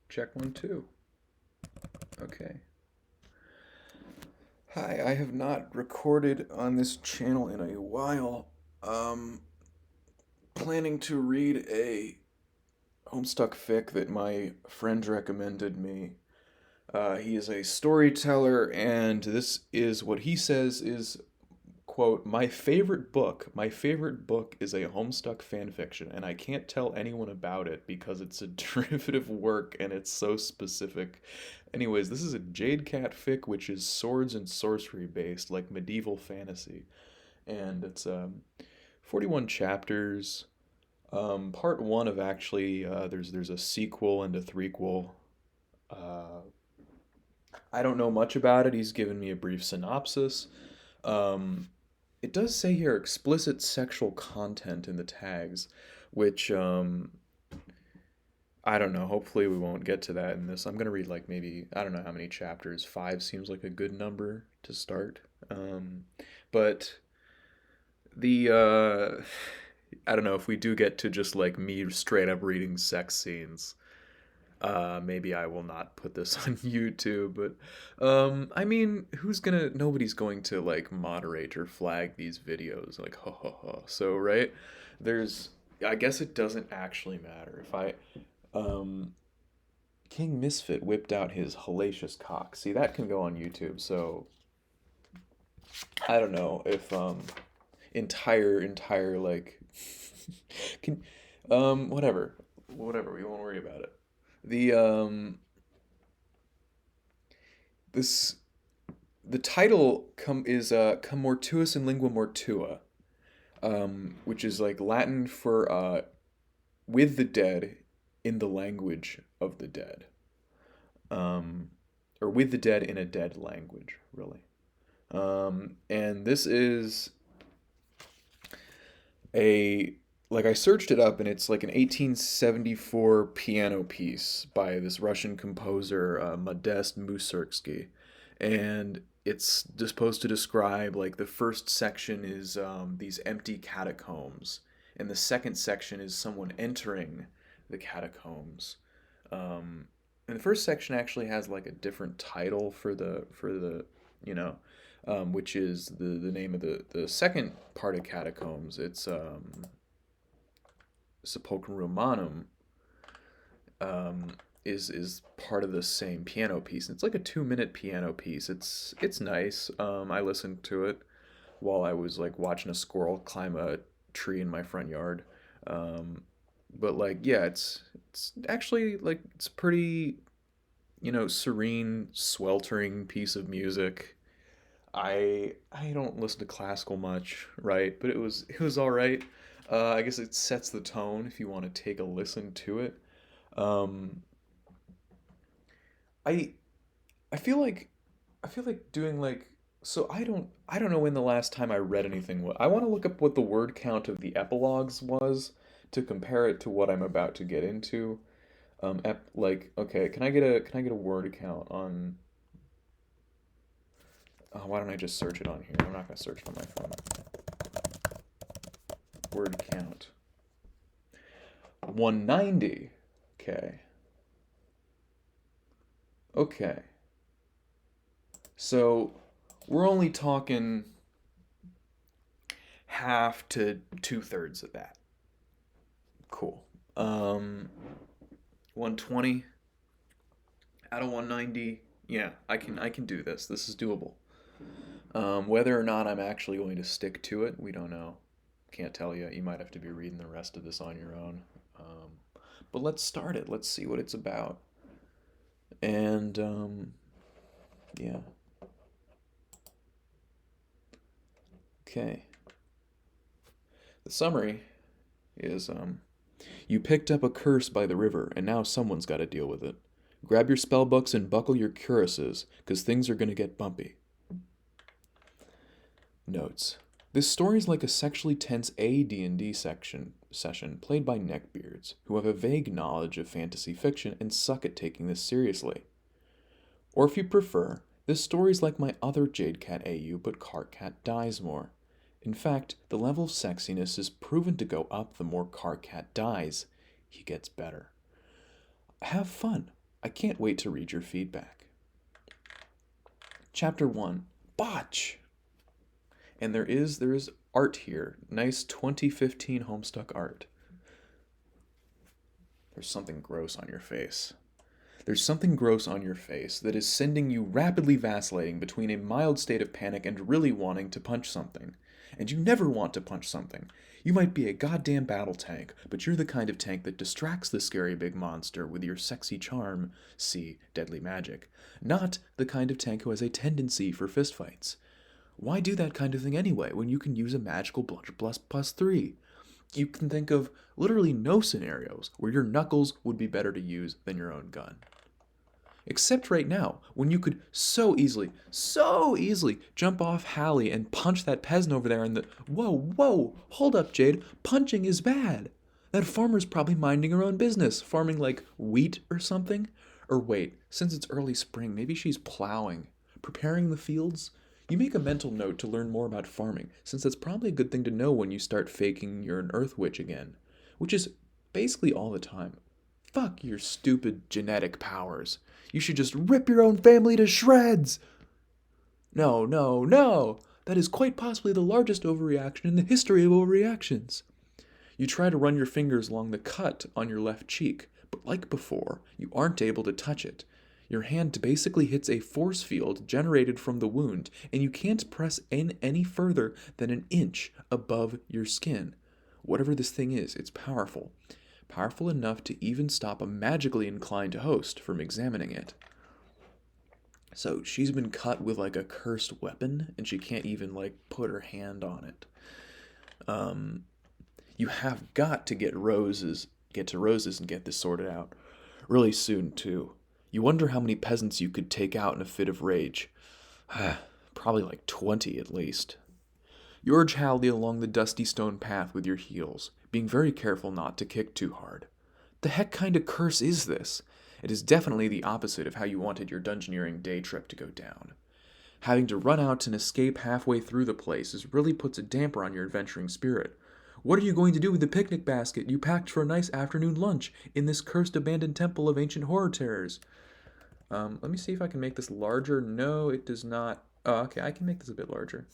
Check one, two. Okay. Hi, I have not recorded on this channel in a while. Um, Planning to read a Homestuck fic that my friend recommended me. He is a storyteller, and this is what he says is, quote, my favorite book. My favorite book is a Homestuck fan fiction, and I can't tell anyone about it because it's a derivative work and it's so specific. Anyways, this is a Jade Cat fic, which is swords and sorcery based, like medieval fantasy, and it's 41 chapters. Part one of actually there's a sequel and a threequel. Uh, I don't know much about it. He's given me a brief synopsis. Um, it does say here explicit sexual content in the tags, which I don't know. Hopefully, we won't get to that in this. I'm gonna read like maybe I don't know how many chapters. Five seems like a good number to start. But the I don't know if we do get to just like me straight up reading sex scenes. Maybe I will not put this on YouTube, but I mean, nobody's going to like moderate or flag these videos, like ha ha ha. So right, there's, I guess it doesn't actually matter if um, King Misfit whipped out his hellacious cock. See, that can go on YouTube. So I don't know if entire like can whatever, we won't worry about it. The this the title is Cum Mortuis in Lingua Mortua, which is like Latin for with the dead in the language of the dead, um, or with the dead in a dead language, really. And this is a like I searched it up, and it's like an 1874 piano piece by this Russian composer Modest Mussorgsky, and it's supposed to describe like the first section is these empty catacombs, and the second section is someone entering the catacombs. Um, and the first section actually has like a different title for the you know which is the name of the second part of Catacombs. It's Sepulchrum Romanum, um, is part of the same piano piece. And it's like a 2 minute piano piece. It's nice. I listened to it while I was like watching a squirrel climb a tree in my front yard. Um, but like yeah, it's actually like it's pretty serene, sweltering piece of music. I don't listen to classical much, right? But it was all right. I guess it sets the tone if you want to take a listen to it. Um, I I feel like doing like so I don't know when the last time I read anything was. I want to look up what the word count of the epilogues was to compare it to what I'm about to get into. Like okay, can I get a word count on why don't I just search it on here? I'm not gonna search it on my phone. Word count. 190. Okay. Okay. So we're only talking half to two-thirds of that. Cool. 120 out of 190. Yeah, I can do this. This is doable. Whether or not I'm actually going to stick to it, we don't know. Can't tell you. You might have to be reading the rest of this on your own. But let's start it. Let's see what it's about. And yeah. Okay. The summary is you picked up a curse by the river, and now someone's got to deal with it. Grab your spell books and buckle your cuirasses, because things are going to get bumpy. Notes. This story is like a sexually tense AD&D session played by neckbeards who have a vague knowledge of fantasy fiction and suck at taking this seriously. Or if you prefer, this story's like my other Jade Cat AU, but Cart Cat dies more. In fact, the level of sexiness is proven to go up the more Cart Cat dies. He gets better. Have fun. I can't wait to read your feedback. Chapter 1, Botch. And there is art here. Nice 2015 Homestuck art. There's something gross on your face. There's something gross on your face that is sending you rapidly vacillating between a mild state of panic and really wanting to punch something. And you never want to punch something. You might be a goddamn battle tank, but you're the kind of tank that distracts the scary big monster with your sexy charm, see deadly magic. Not the kind of tank who has a tendency for fistfights. Why do that kind of thing anyway when you can use a magical bludger plus 3? You can think of literally no scenarios where your knuckles would be better to use than your own gun. Except right now, when you could so easily jump off Hallie and punch that peasant over there in the... Whoa, hold up, Jade. Punching is bad. That farmer's probably minding her own business, farming like wheat or something. Or wait, since it's early spring, maybe she's plowing, preparing the fields. You make a mental note to learn more about farming, since that's probably a good thing to know when you start faking you're an earth witch again, which is basically all the time. Fuck your stupid genetic powers. You should just rip your own family to shreds! No. That is quite possibly the largest overreaction in the history of overreactions. You try to run your fingers along the cut on your left cheek, but like before, you aren't able to touch it. Your hand basically hits a force field generated from the wound, and you can't press in any further than an inch above your skin. Whatever this thing is, it's powerful. Powerful enough to even stop a magically inclined host from examining it. So she's been cut with like a cursed weapon, and she can't even like put her hand on it. You have got to get to Roses and get this sorted out. Really soon, too. You wonder how many peasants you could take out in a fit of rage. Probably like 20 at least. You urge Hallie along the dusty stone path with your heels, being very careful not to kick too hard. The heck kind of curse is this? It is definitely the opposite of how you wanted your dungeoneering day trip to go down. Having to run out and escape halfway through the place really puts a damper on your adventuring spirit. What are you going to do with the picnic basket you packed for a nice afternoon lunch in this cursed abandoned temple of ancient horror terrors? Let me see if I can make this larger. No, it does not. Oh, okay, I can make this a bit larger.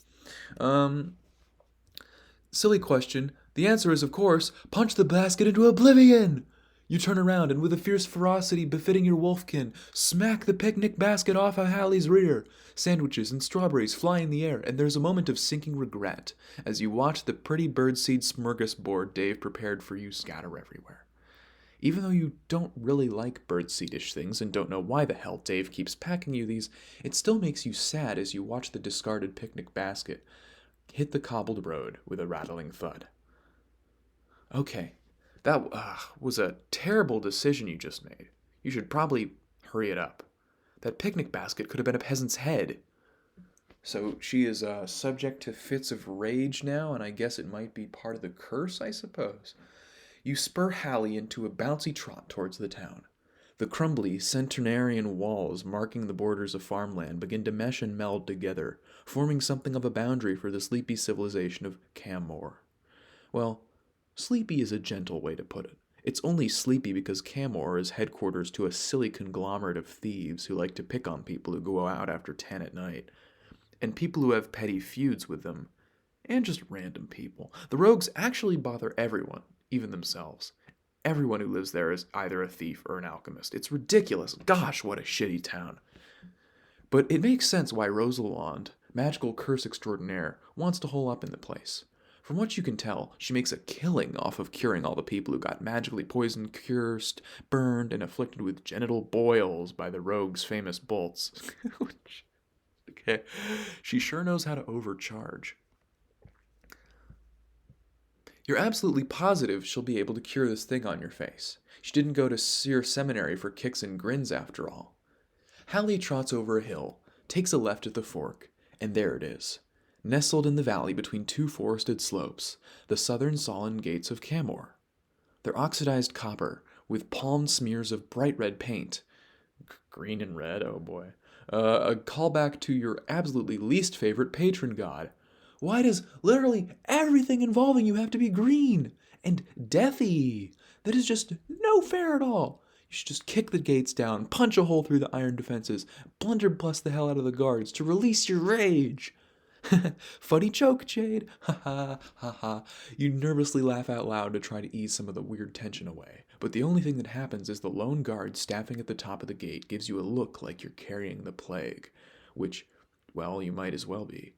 Silly question. The answer is, of course, punch the basket into oblivion! You turn around and with a fierce ferocity befitting your wolfkin, smack the picnic basket off of Hallie's rear. Sandwiches and strawberries fly in the air, and there's a moment of sinking regret as you watch the pretty birdseed smorgasbord Dave prepared for you scatter everywhere. Even though you don't really like birdseedish things and don't know why the hell Dave keeps packing you these, it still makes you sad as you watch the discarded picnic basket hit the cobbled road with a rattling thud. Okay, that was a terrible decision you just made. You should probably hurry it up. That picnic basket could have been a peasant's head. So she is subject to fits of rage now, and I guess it might be part of the curse, I suppose. You spur Hallie into a bouncy trot towards the town. The crumbly, centenarian walls marking the borders of farmland begin to mesh and meld together, forming something of a boundary for the sleepy civilization of Cum Mortuis. Well, sleepy is a gentle way to put it. It's only sleepy because Cum Mortuis is headquarters to a silly conglomerate of thieves who like to pick on people who go out after 10 at night, and people who have petty feuds with them, and just random people. The rogues actually bother everyone, even themselves. Everyone who lives there is either a thief or an alchemist. It's ridiculous. Gosh, what a shitty town. But it makes sense why Rosalind, magical curse extraordinaire, wants to hole up in the place. From what you can tell, she makes a killing off of curing all the people who got magically poisoned, cursed, burned, and afflicted with genital boils by the rogue's famous bolts. Okay, she sure knows how to overcharge. You're absolutely positive she'll be able to cure this thing on your face. She didn't go to Sear Seminary for kicks and grins after all. Hallie trots over a hill, takes a left at the fork, and there it is. Nestled in the valley between two forested slopes, the southern sullen gates of Cum Mortuis. They're oxidized copper, with palmed smears of bright red paint. Green and red, oh boy. A callback to your absolutely least favorite patron god. Why does literally everything involving you have to be green and deathy? That is just no fair at all. You You should just kick the gates down, punch a hole through the iron defenses, blunderbuss the hell out of the guards to release your rage. Funny joke, Jade. Ha ha ha ha. You nervously laugh out loud to try to ease some of the weird tension away. But the only thing that happens is the lone guard staffing at the top of the gate gives you a look like you're carrying the plague. Which, well, you might as well be.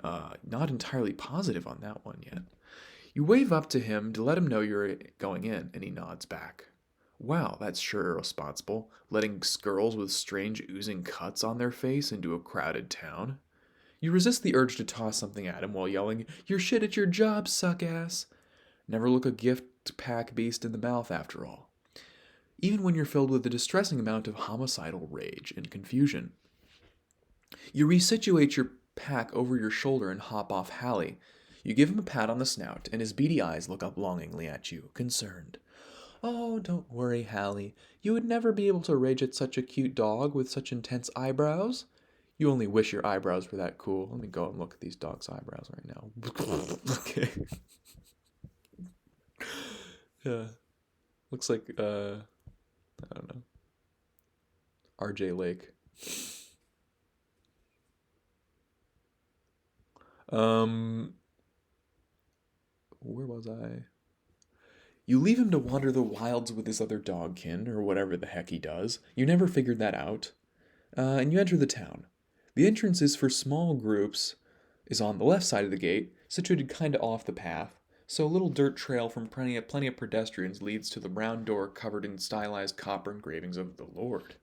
Not entirely positive on that one yet. You wave up to him to let him know you're going in, and he nods back. Wow, that's sure irresponsible, letting girls with strange oozing cuts on their face into a crowded town. You resist the urge to toss something at him while yelling, "You're shit at your job, suck ass!" Never look a gift pack beast in the mouth, after all. Even when you're filled with a distressing amount of homicidal rage and confusion. You resituate your pack over your shoulder and hop off Hallie. You give him a pat on the snout, and his beady eyes look up longingly at you, concerned. Oh, don't worry, Hallie. You would never be able to rage at such a cute dog with such intense eyebrows. You only wish your eyebrows were that cool. Let me go and look at these dog's eyebrows right now. Okay. Yeah. Looks like, I don't know. RJ Lake. Where was I? You leave him to wander the wilds with his other dogkin, or whatever the heck he does. You never figured that out. And you enter the town. The entrance is for small groups, is on the left side of the gate, situated kinda off the path, so a little dirt trail from plenty of pedestrians leads to the round door covered in stylized copper engravings of the Lord.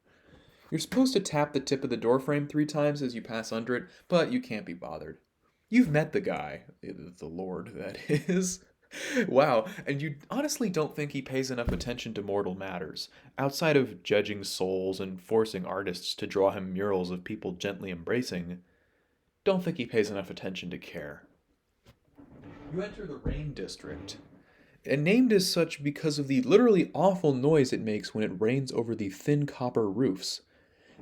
You're supposed to tap the tip of the doorframe 3 times as you pass under it, but you can't be bothered. You've met the guy, the Lord, that is. Wow, and you honestly don't think he pays enough attention to mortal matters, outside of judging souls and forcing artists to draw him murals of people gently embracing. Don't think he pays enough attention to care. You enter the Rain District, and named as such because of the literally awful noise it makes when it rains over the thin copper roofs.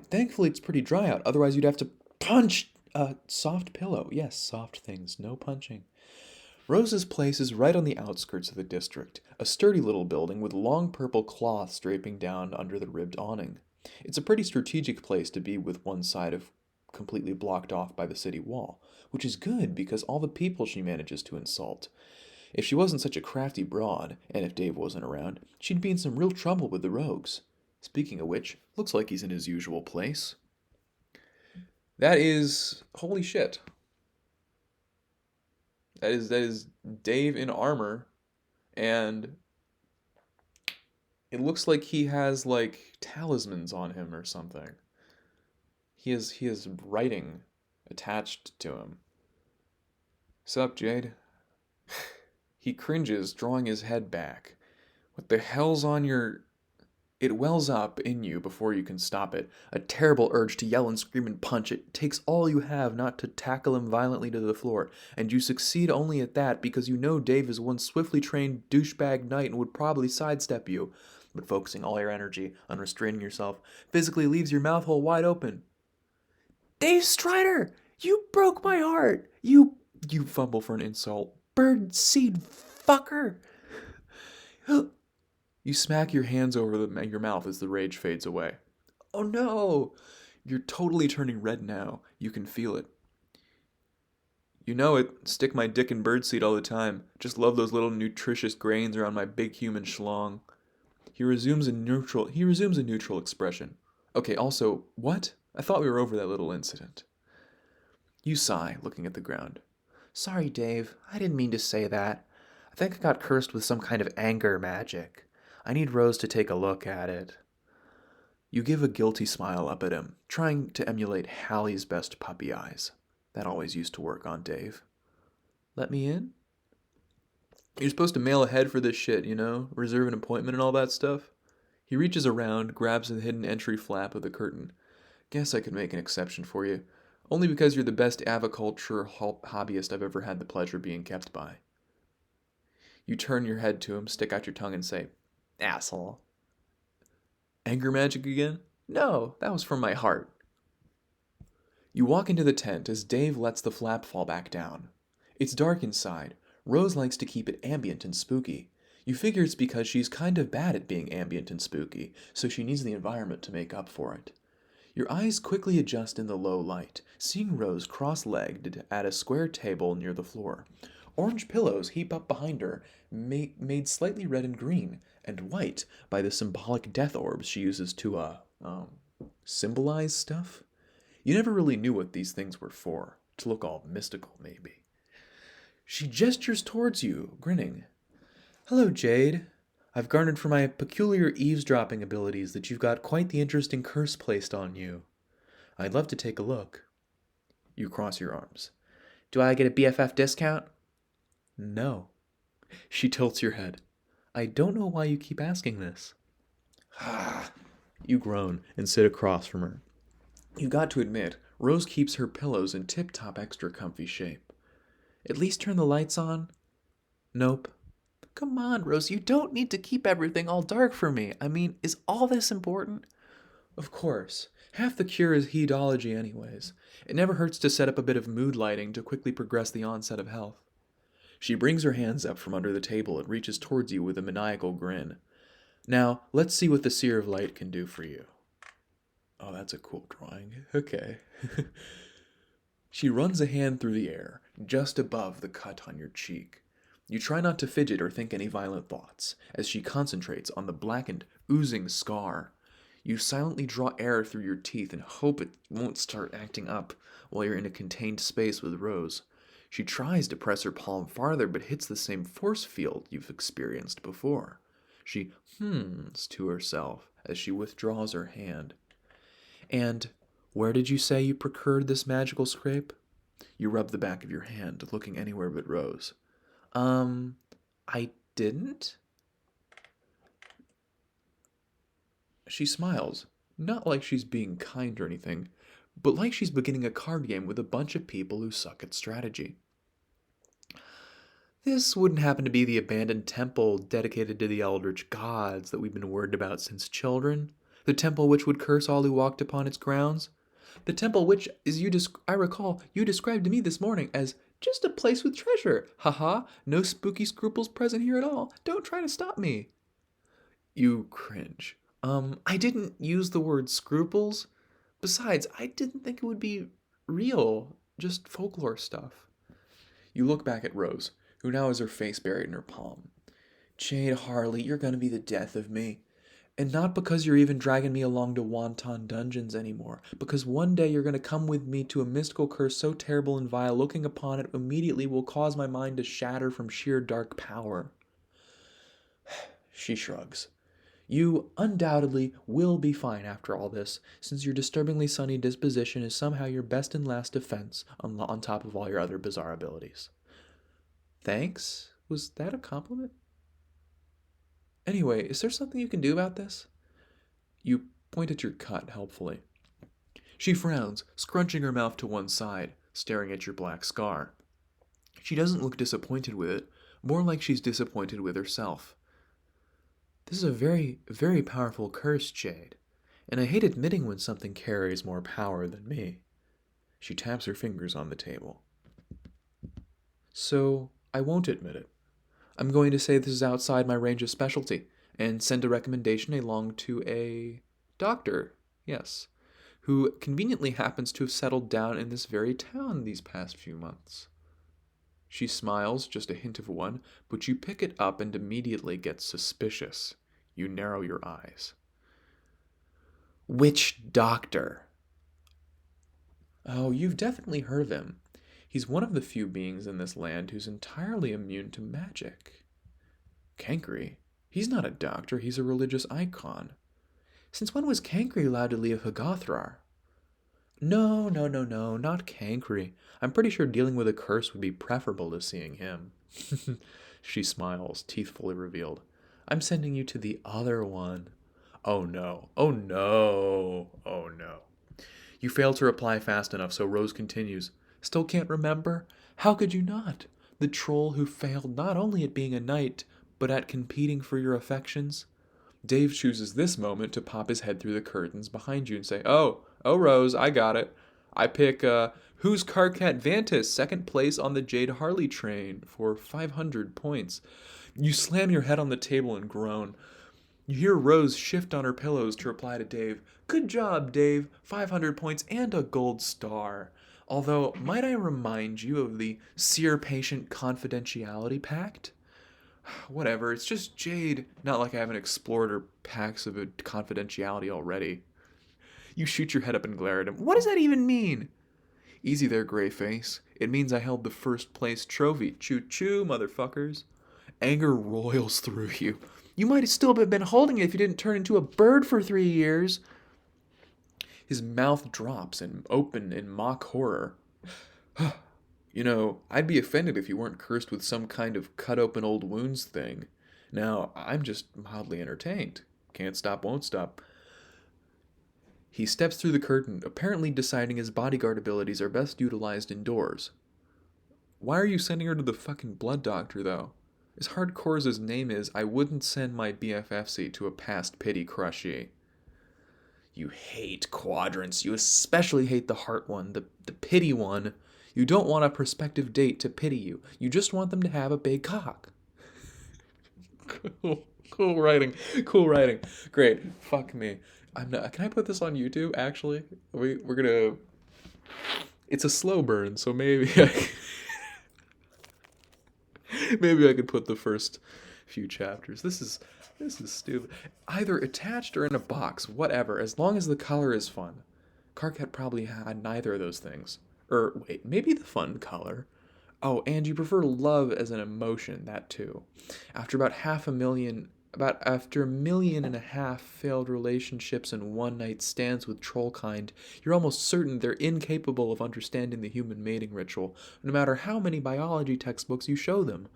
Thankfully, it's pretty dry out, otherwise, you'd have to punch a soft pillow. Yes, soft things, no punching. Rose's place is right on the outskirts of the district, a sturdy little building with long purple cloths draping down under the ribbed awning. It's a pretty strategic place to be with one side of completely blocked off by the city wall, which is good because all the people she manages to insult. If she wasn't such a crafty broad, and if Dave wasn't around, she'd be in some real trouble with the rogues. Speaking of which, looks like he's in his usual place. That is... holy shit. That is Dave in armor, and it looks like he has like talismans on him or something. He has writing attached to him. Sup, Jade? He cringes, drawing his head back. What the hell's on your... It wells up in you before you can stop it. A terrible urge to yell and scream and punch. It takes all you have not to tackle him violently to the floor, and you succeed only at that because you know Dave is one swiftly trained douchebag knight and would probably sidestep you. But focusing all your energy on restraining yourself physically leaves your mouth hole wide open. Dave Strider! You broke my heart! You fumble for an insult. Bird seed fucker! You smack your hands over your mouth as the rage fades away. Oh no! You're totally turning red now. You can feel it. You know it. Stick my dick in birdseed all the time. Just love those little nutritious grains around my big human schlong. He resumes a neutral expression. Okay, also, what? I thought we were over that little incident. You sigh, looking at the ground. Sorry, Dave. I didn't mean to say that. I think I got cursed with some kind of anger magic. I need Rose to take a look at it. You give a guilty smile up at him, trying to emulate Hallie's best puppy eyes. That always used to work on Dave. Let me in? You're supposed to mail ahead for this shit, you know? Reserve an appointment and all that stuff. He reaches around, grabs the hidden entry flap of the curtain. Guess I could make an exception for you. Only because you're the best aviculture hobbyist I've ever had the pleasure being kept by. You turn your head to him, stick out your tongue, and say, Asshole. Anger magic again? No, that was from my heart. You walk into the tent as Dave lets the flap fall back down. It's dark inside. Rose likes to keep it ambient and spooky. You figure it's because she's kind of bad at being ambient and spooky, so she needs the environment to make up for it. Your eyes quickly adjust in the low light, seeing Rose cross-legged at a square table near the floor. Orange pillows heap up behind her, made slightly red and green, and white by the symbolic death orbs she uses to, symbolize stuff? You never really knew what these things were for. To look all mystical, maybe. She gestures towards you, grinning. Hello, Jade. I've garnered from my peculiar eavesdropping abilities that you've got quite the interesting curse placed on you. I'd love to take a look. You cross your arms. Do I get a BFF discount? No. She tilts your head. I don't know why you keep asking this. You groan and sit across from her. You got to admit, Rose keeps her pillows in tip-top extra comfy shape. At least turn the lights on? Nope. Come on, Rose, you don't need to keep everything all dark for me. I mean, is all this important? Of course. Half the cure is hedology anyways. It never hurts to set up a bit of mood lighting to quickly progress the onset of health. She brings her hands up from under the table and reaches towards you with a maniacal grin. Now, let's see what the Seer of Light can do for you. Oh, that's a cool drawing. Okay. She runs a hand through the air, just above the cut on your cheek. You try not to fidget or think any violent thoughts, as she concentrates on the blackened, oozing scar. You silently draw air through your teeth and hope it won't start acting up while you're in a contained space with Rose. She tries to press her palm farther but hits the same force field you've experienced before. She hums to herself as she withdraws her hand. And where did you say you procured this magical scrape? You rub the back of your hand, looking anywhere but Rose. I didn't? She smiles, not like she's being kind or anything, but like she's beginning a card game with a bunch of people who suck at strategy. This wouldn't happen to be the abandoned temple dedicated to the eldritch gods that we've been worried about since children? The temple which would curse all who walked upon its grounds? The temple which, I recall, you described to me this morning as just a place with treasure. Haha, no spooky scruples present here at all. Don't try to stop me. You cringe. I didn't use the word scruples. Besides, I didn't think it would be real, just folklore stuff. You look back at Rose, who now has her face buried in her palm. Jade Harley, you're gonna be the death of me. And not because you're even dragging me along to wanton dungeons anymore, because one day you're gonna come with me to a mystical curse so terrible and vile, looking upon it immediately will cause my mind to shatter from sheer dark power. She shrugs. You undoubtedly will be fine after all this, since your disturbingly sunny disposition is somehow your best and last defense on top of all your other bizarre abilities. Thanks? Was that a compliment? Anyway, is there something you can do about this? You point at your cut helpfully. She frowns, scrunching her mouth to one side, staring at your black scar. She doesn't look disappointed with it, more like she's disappointed with herself. This is a very, very powerful curse, Jade, and I hate admitting when something carries more power than me. She taps her fingers on the table. So, I won't admit it. I'm going to say this is outside my range of specialty, and send a recommendation along to a doctor, yes, who conveniently happens to have settled down in this very town these past few months. She smiles, just a hint of one, but you pick it up and immediately get suspicious. You narrow your eyes. Which doctor? Oh, you've definitely heard of him. He's one of the few beings in this land who's entirely immune to magic. Cankry? He's not a doctor, he's a religious icon. Since when was Cankry allowed to leave Hagathrar? No, not Cankry. I'm pretty sure dealing with a curse would be preferable to seeing him. She smiles, teeth fully revealed. I'm sending you to the other one. Oh no, oh no, oh no. You fail to reply fast enough, so Rose continues. Still can't remember? How could you not? The troll who failed not only at being a knight, but at competing for your affections? Dave chooses this moment to pop his head through the curtains behind you and say, Oh, Rose, I got it. I pick Who's Carcat Vantis, second place on the Jade Harley train for 500 points. You slam your head on the table and groan. You hear Rose shift on her pillows to reply to Dave. Good job, Dave. 500 points and a gold star. Although, might I remind you of the seer patient confidentiality pact? Whatever, it's just Jade. Not like I haven't explored her pacts of confidentiality already. You shoot your head up and glare at him. What does that even mean? Easy there, gray face. It means I held the first place trophy. Choo choo, motherfuckers. Anger roils through you. You might have still been holding it if you didn't turn into a bird for 3 years. His mouth drops and open in mock horror. You know, I'd be offended if you weren't cursed with some kind of cut open old wounds thing. Now, I'm just mildly entertained. Can't stop, won't stop. He steps through the curtain, apparently deciding his bodyguard abilities are best utilized indoors. Why are you sending her to the fucking blood doctor, though? As hardcore as his name is, I wouldn't send my BFFC to a past pity crushie. You hate quadrants. You especially hate the heart one, the pity one. You don't want a prospective date to pity you. You just want them to have a big cock. Cool writing. Cool writing. Great. Fuck me. I'm not. Can I put this on YouTube? Actually, we're gonna. It's a slow burn, so maybe maybe I could put the first few chapters. This is stupid. Either attached or in a box, whatever. As long as the color is fun. Carcat probably had neither of those things. Or wait, maybe the fun color. Oh, and you prefer love as an emotion, that too. After after 1.5 million failed relationships and one night stands with trollkind, you're almost certain they're incapable of understanding the human mating ritual, no matter how many biology textbooks you show them.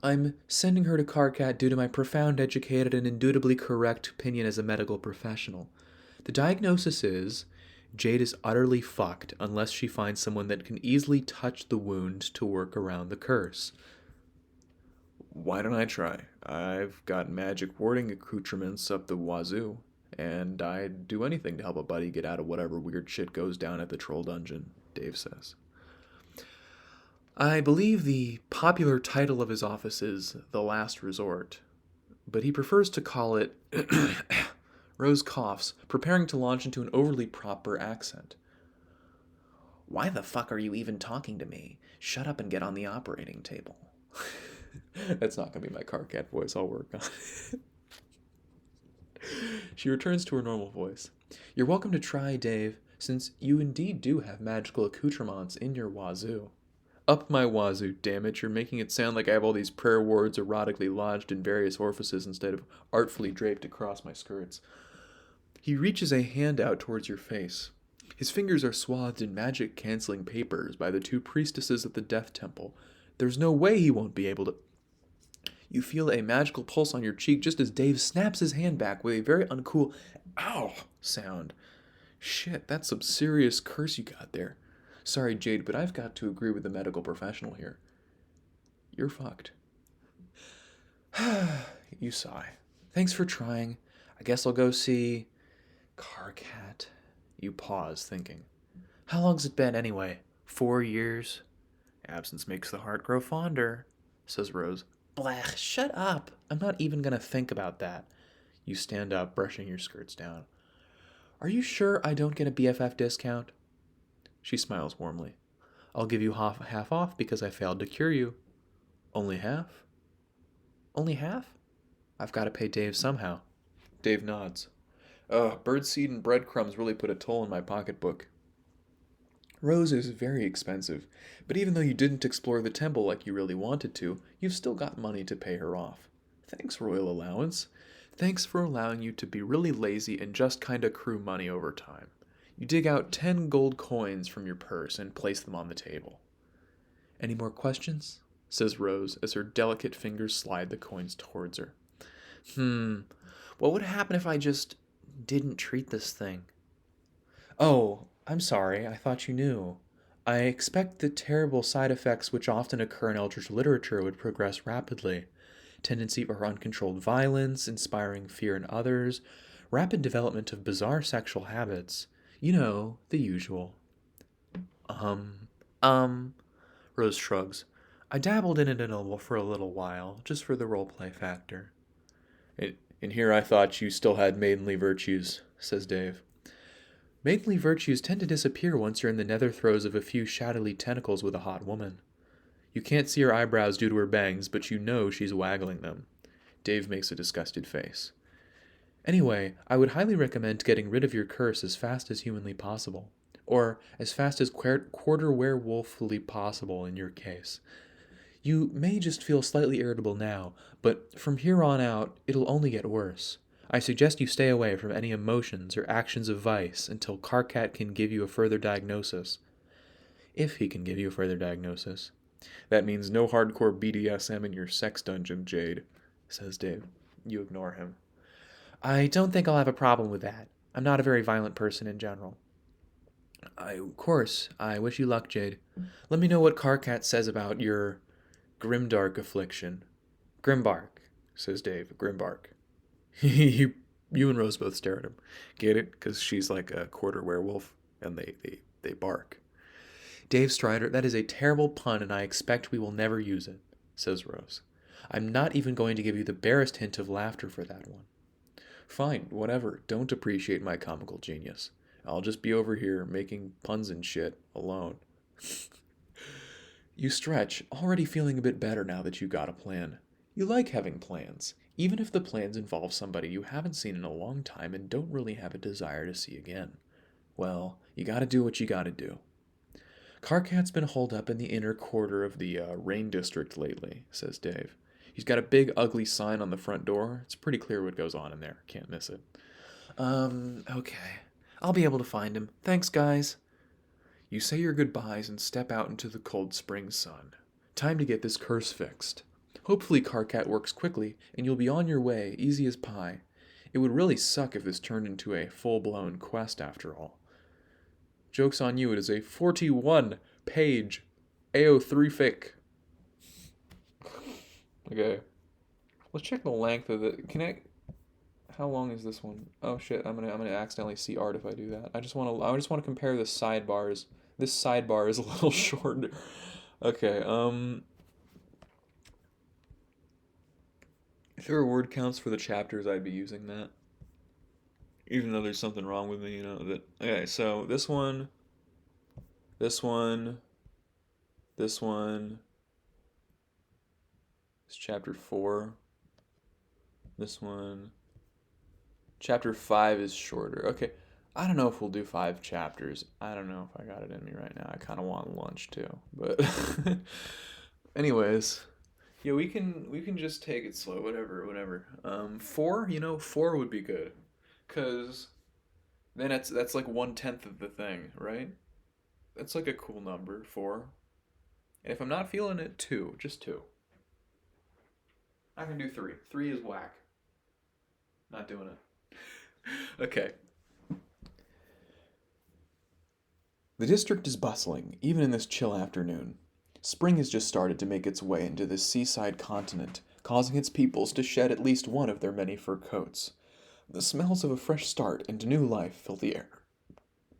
I'm sending her to Carcat due to my profound, educated, and indubitably correct opinion as a medical professional. The diagnosis is Jade is utterly fucked unless she finds someone that can easily touch the wound to work around the curse. Why don't I try? I've got magic warding accoutrements up the wazoo, and I'd do anything to help a buddy get out of whatever weird shit goes down at the troll dungeon, Dave says. I believe the popular title of his office is The Last Resort, but he prefers to call it Rose coughs, preparing to launch into an overly proper accent. Why the fuck are you even talking to me? Shut up and get on the operating table. That's not going to be my Carcat voice. I'll work on it. She returns to her normal voice. You're welcome to try, Dave, since you indeed do have magical accoutrements in your wazoo. Up my wazoo, damn it. You're making it sound like I have all these prayer words erotically lodged in various orifices instead of artfully draped across my skirts. He reaches a hand out towards your face. His fingers are swathed in magic-canceling papers by the two priestesses at the Death Temple. There's no way he won't be able to... You feel a magical pulse on your cheek just as Dave snaps his hand back with a very uncool ow sound. Shit, that's some serious curse you got there. Sorry, Jade, but I've got to agree with the medical professional here. You're fucked. You sigh. Thanks for trying. I guess I'll go see... Carcat. You pause, thinking. How long's it been, anyway? 4 years? Absence makes the heart grow fonder, says Rose. Blech, shut up. I'm not even gonna think about that. You stand up, brushing your skirts down. Are you sure I don't get a BFF discount? She smiles warmly. I'll give you half off because I failed to cure you. Only half? Only half? I've got to pay Dave somehow. Dave nods. Birdseed and breadcrumbs really put a toll in my pocketbook. Rose is very expensive, but even though you didn't explore the temple like you really wanted to, you've still got money to pay her off. Thanks, Royal Allowance. Thanks for allowing you to be really lazy and just kinda accrue money over time. You dig out 10 gold coins from your purse and place them on the table. Any more questions? Says Rose as her delicate fingers slide the coins towards her. What would happen if I just didn't treat this thing? Oh, I'm sorry, I thought you knew. I expect the terrible side effects which often occur in Eldritch literature would progress rapidly. Tendency for uncontrolled violence, inspiring fear in others, rapid development of bizarre sexual habits. You know, the usual. Um, um, Rose shrugs. I dabbled in it for a little while, just for the roleplay factor. In here I thought you still had maidenly virtues, says Dave. Maidenly virtues tend to disappear once you're in the nether throes of a few shadowy tentacles with a hot woman. You can't see her eyebrows due to her bangs, but you know she's waggling them. Dave makes a disgusted face. Anyway, I would highly recommend getting rid of your curse as fast as humanly possible. Or as fast as quarter werewolfly possible in your case. You may just feel slightly irritable now, but from here on out, it'll only get worse. I suggest you stay away from any emotions or actions of vice until Karkat can give you a further diagnosis. If he can give you a further diagnosis. That means no hardcore BDSM in your sex dungeon, Jade, says Dave. You ignore him. I don't think I'll have a problem with that. I'm not a very violent person in general. Of course, I wish you luck, Jade. Let me know what Karkat says about your grimdark affliction. Grimbark, says Dave. Grimbark. You and Rose both stare at him. Get it? Because she's like a quarter werewolf, and they bark. Dave Strider, that is a terrible pun, and I expect we will never use it, says Rose. I'm not even going to give you the barest hint of laughter for that one. Fine, whatever. Don't appreciate my comical genius. I'll just be over here making puns and shit alone. You stretch, already feeling a bit better now that you got a plan. You like having plans, even if the plans involve somebody you haven't seen in a long time and don't really have a desire to see again. Well, you gotta do what you gotta do. Karkat's been holed up in the inner quarter of the Rain District lately, says Dave. He's got a big, ugly sign on the front door. It's pretty clear what goes on in there. Can't miss it. Okay. I'll be able to find him. Thanks, guys. You say your goodbyes and step out into the cold spring sun. Time to get this curse fixed. Hopefully Karkat works quickly, and you'll be on your way, easy as pie. It would really suck if this turned into a full-blown quest after all. Joke's on you, it is a 41-page AO3 fic. Okay. Let's check the length of it. How long is this one? Oh shit, I'm gonna accidentally see art if I do that. I just wanna compare the sidebars. This sidebar is a little shorter. Okay, if there were word counts for the chapters, I'd be using that. Even though there's something wrong with me, that okay, so this one, this one, this one, is chapter 4. This one. Chapter 5 is shorter. Okay. I don't know if we'll do 5 chapters. I don't know if I got it in me right now. I kind of want lunch too. But anyways, yeah, we can just take it slow, whatever. 4, 4 would be good. Cuz then that's like 1/10 of the thing, right? That's like a cool number, 4. And if I'm not feeling it, 2, just 2. I can do 3. 3 is whack. Not doing it. Okay. The district is bustling, even in this chill afternoon. Spring has just started to make its way into this seaside continent, causing its peoples to shed at least one of their many fur coats. The smells of a fresh start and new life fill the air.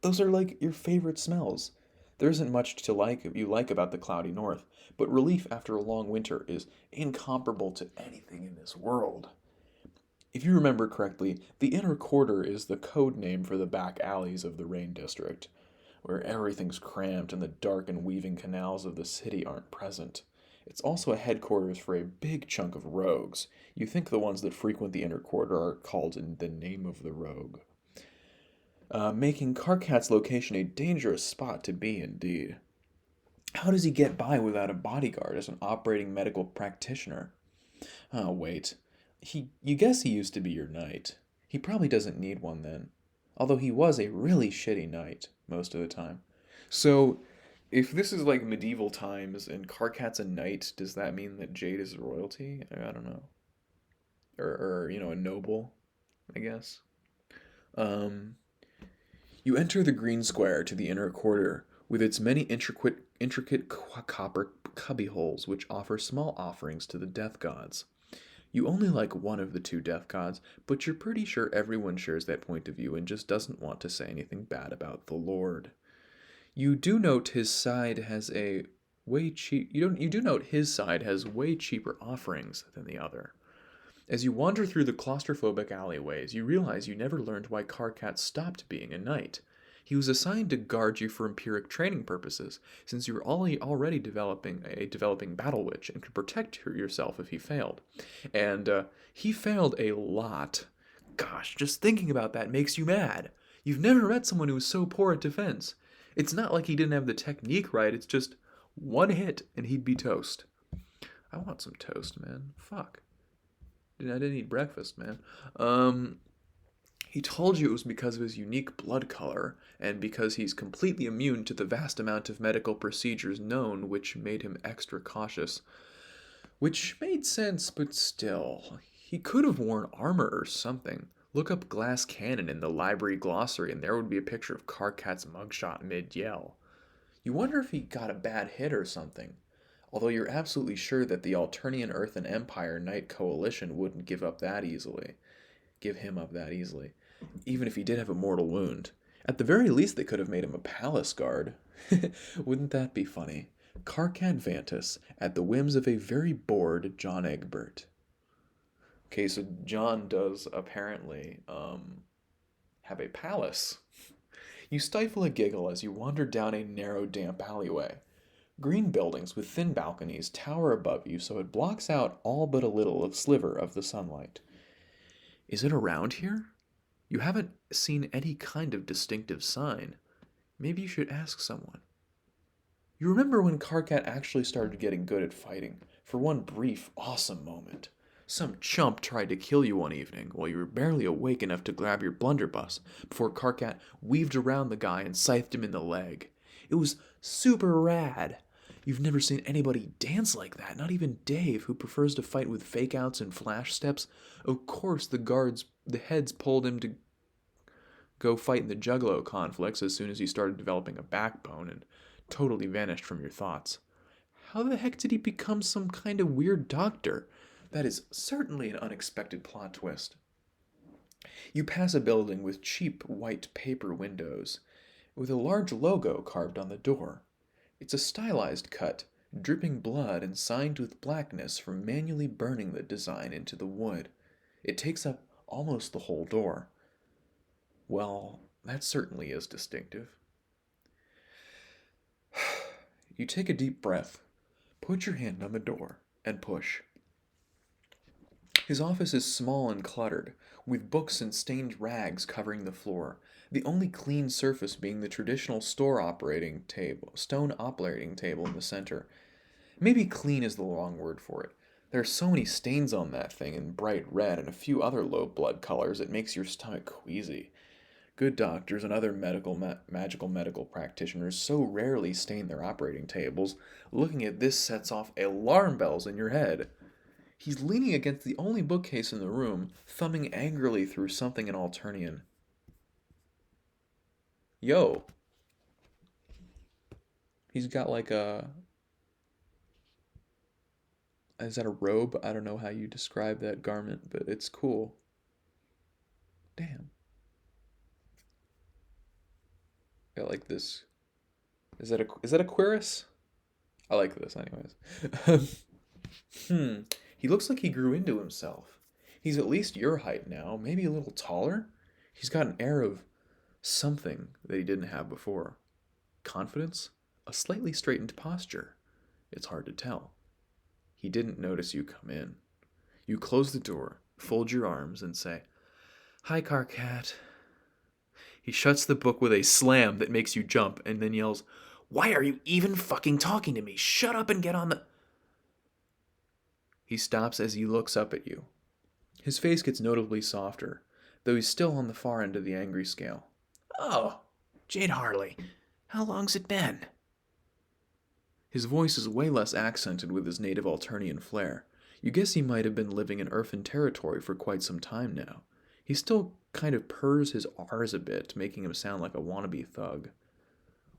Those are like your favorite smells. There isn't much to you like about the cloudy north, but relief after a long winter is incomparable to anything in this world. If you remember correctly, the inner quarter is the code name for the back alleys of the Rain District, where everything's cramped and the dark and weaving canals of the city aren't present. It's also a headquarters for a big chunk of rogues. You think the ones that frequent the inner quarter are called in the name of the rogue. Making Karkat's location a dangerous spot to be indeed. How does he get by without a bodyguard as an operating medical practitioner? Oh, wait. You guess he used to be your knight. He probably doesn't need one then. Although he was a really shitty knight most of the time. So, if this is like medieval times and Karkat's a knight, does that mean that Jade is royalty? I don't know. Or a noble, I guess. Um, you enter the green square to the inner quarter, with its many intricate copper cubbyholes which offer small offerings to the death gods. You only like one of the two death gods, but you're pretty sure everyone shares that point of view and just doesn't want to say anything bad about the Lord. You do note his side has a way cheap you do note his side has way cheaper offerings than the other. As you wander through the claustrophobic alleyways, you realize you never learned why Karkat stopped being a knight. He was assigned to guard you for empiric training purposes, since you were already developing battle witch and could protect yourself if he failed. And he failed a lot. Gosh, just thinking about that makes you mad. You've never met someone who was so poor at defense. It's not like he didn't have the technique right, it's just one hit and he'd be toast. I want some toast, man. Fuck. I didn't eat breakfast, man. He told you it was because of his unique blood color, and because he's completely immune to the vast amount of medical procedures known, which made him extra cautious. Which made sense, but still. He could have worn armor or something. Look up glass cannon in the library glossary, and there would be a picture of Karkat's mugshot mid-yell. You wonder if he got a bad hit or something. Although you're absolutely sure that the Alternian Earth and Empire Knight Coalition wouldn't give him up that easily. Even if he did have a mortal wound. At the very least, they could have made him a palace guard. Wouldn't that be funny? Karkat Vantus, at the whims of a very bored John Egbert. Okay, so John does apparently have a palace. You stifle a giggle as you wander down a narrow, damp alleyway. Green buildings with thin balconies tower above you so it blocks out all but a little of sliver of the sunlight. Is it around here? You haven't seen any kind of distinctive sign. Maybe you should ask someone. You remember when Karkat actually started getting good at fighting, for one brief, awesome moment. Some chump tried to kill you one evening while you were barely awake enough to grab your blunderbuss before Karkat weaved around the guy and scythed him in the leg. It was super rad. You've never seen anybody dance like that, not even Dave, who prefers to fight with fake outs and flash steps. Of course, the heads pulled him to go fight in the Juggalo conflicts as soon as he started developing a backbone and totally vanished from your thoughts. How the heck did he become some kind of weird doctor? That is certainly an unexpected plot twist. You pass a building with cheap white paper windows, with a large logo carved on the door. It's a stylized cut, dripping blood and signed with blackness from manually burning the design into the wood. It takes up almost the whole door. Well, that certainly is distinctive. You take a deep breath, put your hand on the door, and push. His office is small and cluttered, with books and stained rags covering the floor, the only clean surface being the traditional stone operating table in the center. Maybe clean is the wrong word for it. There are so many stains on that thing in bright red and a few other low blood colors it makes your stomach queasy. Good doctors and other magical medical practitioners so rarely stain their operating tables, looking at this sets off alarm bells in your head. He's leaning against the only bookcase in the room, thumbing angrily through something in Alternian. Yo. He's got like a... Is that a robe? I don't know how you describe that garment, but it's cool. Damn. Got like this... Is that a cuirass? I like this anyways. He looks like he grew into himself. He's at least your height now, maybe a little taller. He's got an air of something that he didn't have before. Confidence? A slightly straightened posture. It's hard to tell. He didn't notice you come in. You close the door, fold your arms, and say, "Hi, Karkat." He shuts the book with a slam that makes you jump, and then yells, "Why are you even fucking talking to me? Shut up and get on the..." He stops as he looks up at you. His face gets notably softer, though he's still on the far end of the angry scale. "Oh, Jade Harley, how long's it been?" His voice is way less accented with his native Alternian flair. You guess he might have been living in Earthen territory for quite some time now. He still kind of purrs his R's a bit, making him sound like a wannabe thug.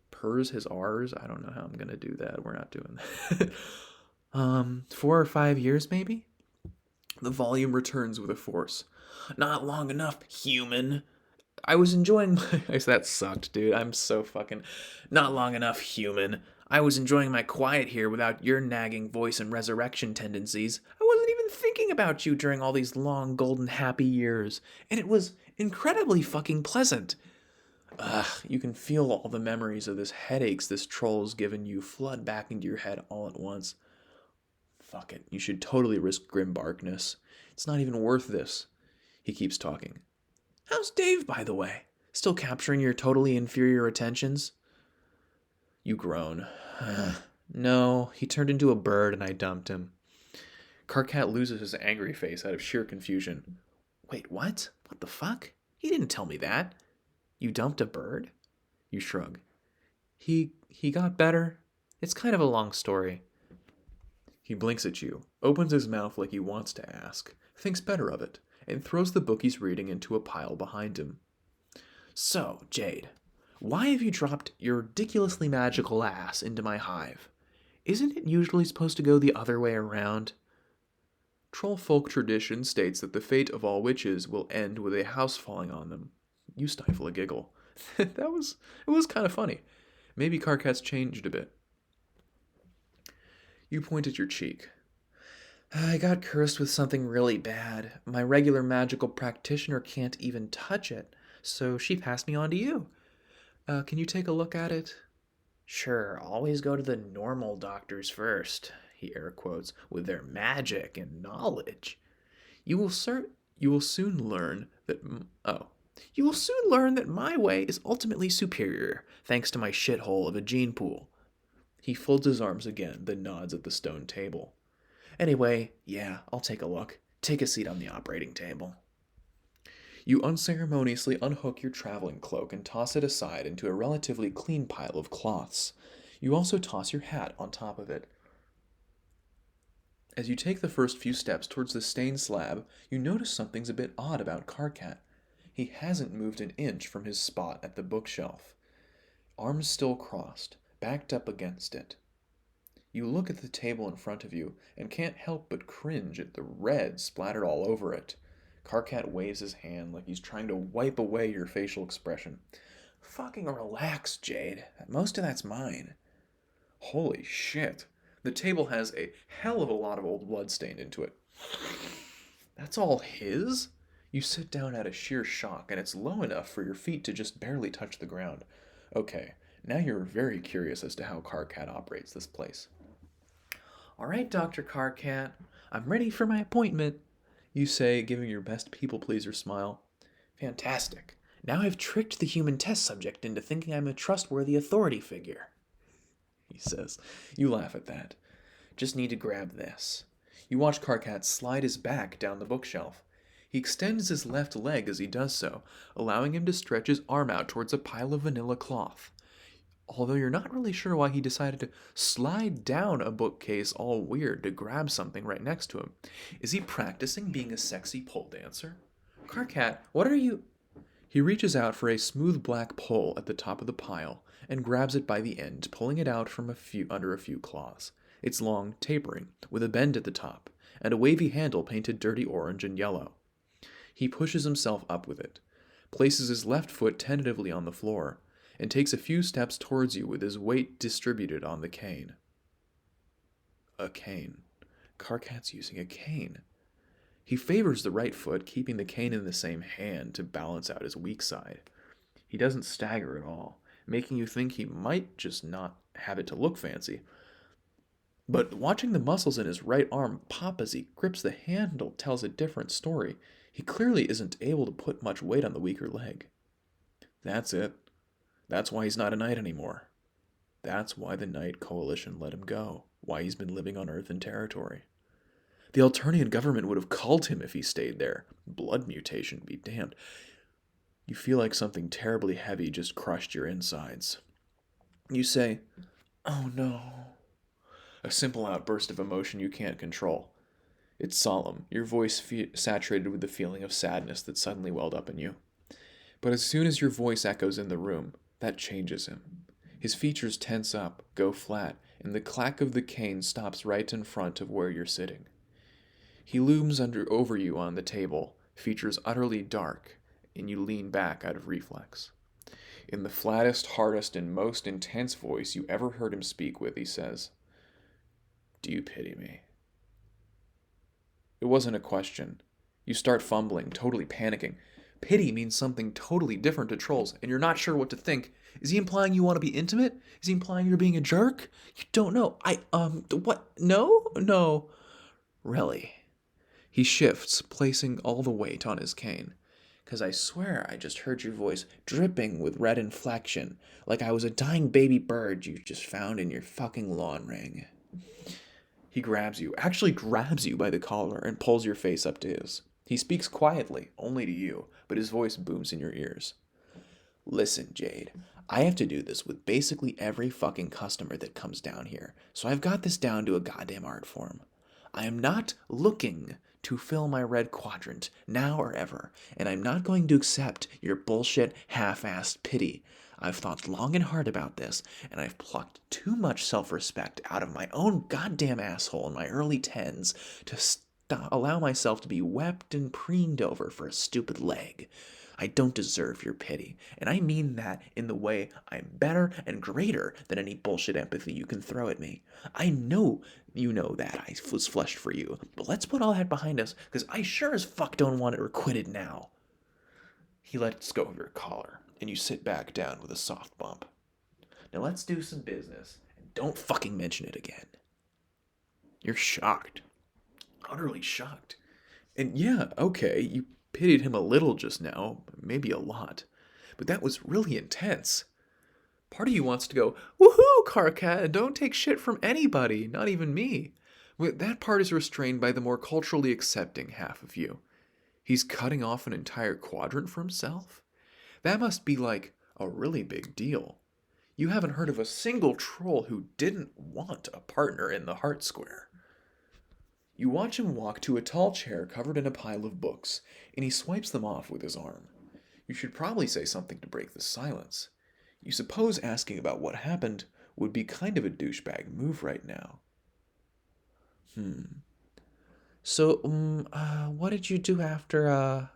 Purrs his R's? I don't know how I'm gonna do that. We're not doing that. 4 or 5 years, maybe? The volume returns with a force. Not long enough, human. I was enjoying my. That sucked, dude. I'm so fucking. Not long enough, human. I was enjoying my quiet here without your nagging voice and resurrection tendencies. I wasn't even thinking about you during all these long, golden, happy years. And it was incredibly fucking pleasant. Ugh, you can feel all the memories of this headaches this troll's given you flood back into your head all at once. Fuck it. You should totally risk Grimbarkness. It's not even worth this. He keeps talking. How's Dave, by the way? Still capturing your totally inferior attentions? You groan. No, he turned into a bird and I dumped him. Karkat loses his angry face out of sheer confusion. Wait, what? What the fuck? He didn't tell me that. You dumped a bird? You shrug. He got better. It's kind of a long story. He blinks at you, opens his mouth like he wants to ask, thinks better of it, and throws the book he's reading into a pile behind him. So, Jade, why have you dropped your ridiculously magical ass into my hive? Isn't it usually supposed to go the other way around? Troll folk tradition states that the fate of all witches will end with a house falling on them. You stifle a giggle. It was kind of funny. Maybe Karkat's changed a bit. You point at your cheek. I got cursed with something really bad. My regular magical practitioner can't even touch it, so she passed me on to you. Can you take a look at it? Sure, always go to the normal doctors first, he air quotes, with their magic and knowledge. You will soon learn that you will soon learn that my way is ultimately superior, thanks to my shithole of a gene pool. He folds his arms again, then nods at the stone table. Anyway, yeah, I'll take a look. Take a seat on the operating table. You unceremoniously unhook your traveling cloak and toss it aside into a relatively clean pile of cloths. You also toss your hat on top of it. As you take the first few steps towards the stained slab, you notice something's a bit odd about Karkat. He hasn't moved an inch from his spot at the bookshelf. Arms still crossed, backed up against it. You look at the table in front of you and can't help but cringe at the red splattered all over it. Karkat waves his hand like he's trying to wipe away your facial expression. Fucking relax, Jade. Most of that's mine. Holy shit. The table has a hell of a lot of old blood stained into it. That's all his? You sit down out of sheer shock, and it's low enough for your feet to just barely touch the ground. Okay, now you're very curious as to how Karkat operates this place. All right, Dr. Karkat, I'm ready for my appointment, you say, giving your best people-pleaser smile. Fantastic. Now I've tricked the human test subject into thinking I'm a trustworthy authority figure, he says. You laugh at that. Just need to grab this. You watch Karkat slide his back down the bookshelf. He extends his left leg as he does so, allowing him to stretch his arm out towards a pile of vanilla cloth. Although you're not really sure why he decided to slide down a bookcase all weird to grab something right next to him. Is he practicing being a sexy pole dancer? Karkat, what are you... He reaches out for a smooth black pole at the top of the pile and grabs it by the end, pulling it out from under a few claws. It's long, tapering, with a bend at the top, and a wavy handle painted dirty orange and yellow. He pushes himself up with it, places his left foot tentatively on the floor, and takes a few steps towards you with his weight distributed on the cane. A cane. Karkat's using a cane. He favors the right foot, keeping the cane in the same hand to balance out his weak side. He doesn't stagger at all, making you think he might just not have it to look fancy. But watching the muscles in his right arm pop as he grips the handle tells a different story. He clearly isn't able to put much weight on the weaker leg. That's it. That's why he's not a knight anymore. That's why the Knight Coalition let him go, why he's been living on Earth and territory. The Alternian government would have culled him if he stayed there. Blood mutation be damned. You feel like something terribly heavy just crushed your insides. You say, "Oh no." A simple outburst of emotion you can't control. It's solemn, your voice saturated with the feeling of sadness that suddenly welled up in you. But as soon as your voice echoes in the room, that changes him. His features tense up, go flat, and the clack of the cane stops right in front of where you're sitting. He looms over you on the table, features utterly dark, and you lean back out of reflex. In the flattest, hardest, and most intense voice you ever heard him speak with, he says, "Do you pity me?" It wasn't a question. You start fumbling, totally panicking. Pity means something totally different to trolls, and you're not sure what to think. Is he implying you want to be intimate? Is he implying you're being a jerk? You don't know. What? No? No. Really? He shifts, placing all the weight on his cane. "'Cause I swear I just heard your voice dripping with red inflection, like I was a dying baby bird you just found in your fucking lawn ring." He actually grabs you by the collar and pulls your face up to his. He speaks quietly, only to you, but his voice booms in your ears. "Listen, Jade, I have to do this with basically every fucking customer that comes down here, so I've got this down to a goddamn art form. I am not looking to fill my red quadrant, now or ever, and I'm not going to accept your bullshit, half-assed pity. I've thought long and hard about this, and I've plucked too much self-respect out of my own goddamn asshole in my early tens to allow myself to be wept and preened over for a stupid leg. I don't deserve your pity, and I mean that in the way I'm better and greater than any bullshit empathy you can throw at me. I know you know that I was fleshed for you, but let's put all that behind us, because I sure as fuck don't want it requited now." He lets go of your collar, and you sit back down with a soft bump. "Now let's do some business, and don't fucking mention it again." You're shocked. Utterly shocked. And yeah, okay, you pitied him a little just now, maybe a lot. But that was really intense. Part of you wants to go, "Woohoo, Carcat, don't take shit from anybody, not even me." But that part is restrained by the more culturally accepting half of you. He's cutting off an entire quadrant for himself? That must be like a really big deal. You haven't heard of a single troll who didn't want a partner in the heart square. You watch him walk to a tall chair covered in a pile of books, and he swipes them off with his arm. You should probably say something to break the silence. You suppose asking about what happened would be kind of a douchebag move right now. So, what did you do after,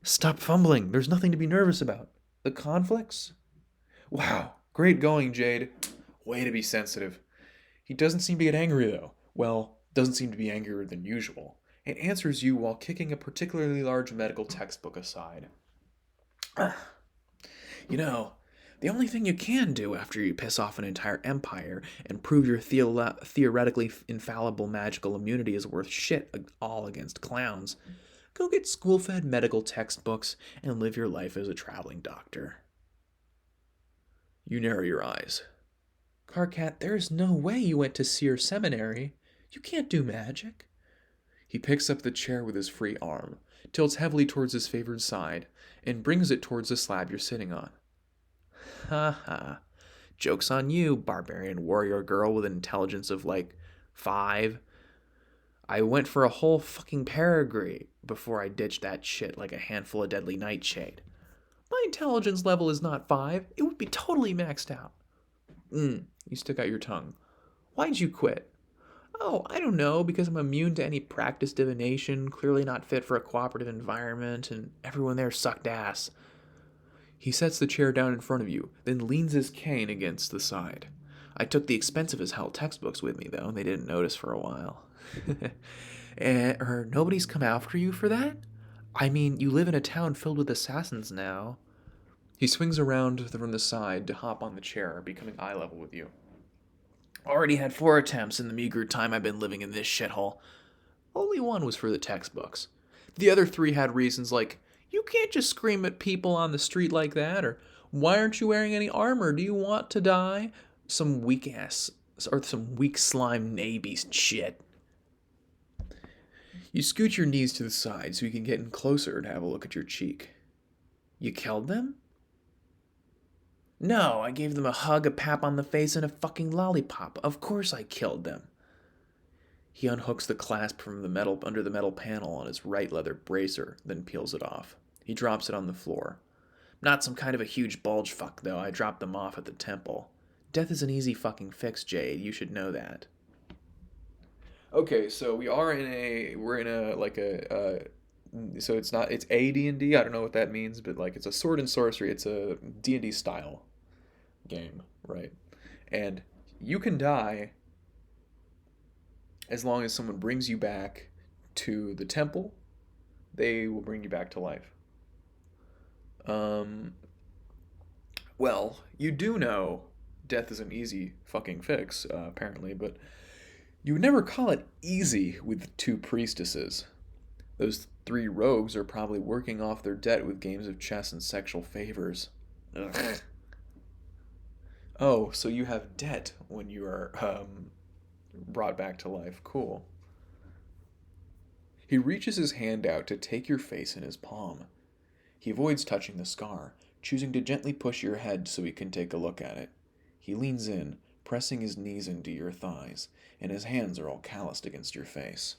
Stop fumbling. There's nothing to be nervous about. The conflicts? Wow, great going, Jade. Way to be sensitive. He doesn't seem to get angry, though. Well, doesn't seem to be angrier than usual, and answers you while kicking a particularly large medical textbook aside. You know, the only thing you can do after you piss off an entire empire and prove your theoretically infallible magical immunity is worth shit all against clowns, go get school-fed medical textbooks and live your life as a traveling doctor. You narrow your eyes. Carcat, there is no way you went to Seer Seminary. You can't do magic. He picks up the chair with his free arm, tilts heavily towards his favored side, and brings it towards the slab you're sitting on. Ha ha. Joke's on you, barbarian warrior girl with an intelligence of like 5. I went for a whole fucking paragraph before I ditched that shit like a handful of deadly nightshade. My intelligence level is not 5. It would be totally maxed out. You stick out your tongue. Why'd you quit? Oh, I don't know, because I'm immune to any practiced divination, clearly not fit for a cooperative environment, and everyone there sucked ass. He sets the chair down in front of you, then leans his cane against the side. I took the expensive as hell textbooks with me, though, and they didn't notice for a while. Nobody's come after you for that? I mean, you live in a town filled with assassins now. He swings around from the side to hop on the chair, becoming eye level with you. Already had 4 attempts in the meager time I've been living in this shithole. Only one was for the textbooks. The other 3 had reasons like, you can't just scream at people on the street like that, or why aren't you wearing any armor? Do you want to die? Some weak slime nae-beast shit. You scoot your knees to the side so you can get in closer to have a look at your cheek. You killed them? No, I gave them a hug, a pap on the face, and a fucking lollipop. Of course I killed them. He unhooks the clasp from the metal under the metal panel on his right leather bracer, then peels it off. He drops it on the floor. Not some kind of a huge bulge fuck, though. I dropped them off at the temple. Death is an easy fucking fix, Jade. You should know that. Okay, so we're in a like a so it's not it's a D&D. I don't know what that means, but like it's a sword and sorcery. It's a D&D style game, right? And you can die as long as someone brings you back to the temple. They will bring you back to life. Um, well, you do know death is an easy fucking fix, apparently, but you would never call it easy with two priestesses. Those three rogues are probably working off their debt with games of chess and sexual favors. Ugh. Oh, so you have debt when you are brought back to life. Cool. He reaches his hand out to take your face in his palm. He avoids touching the scar, choosing to gently push your head so he can take a look at it. He leans in, pressing his knees into your thighs, and his hands are all calloused against your face.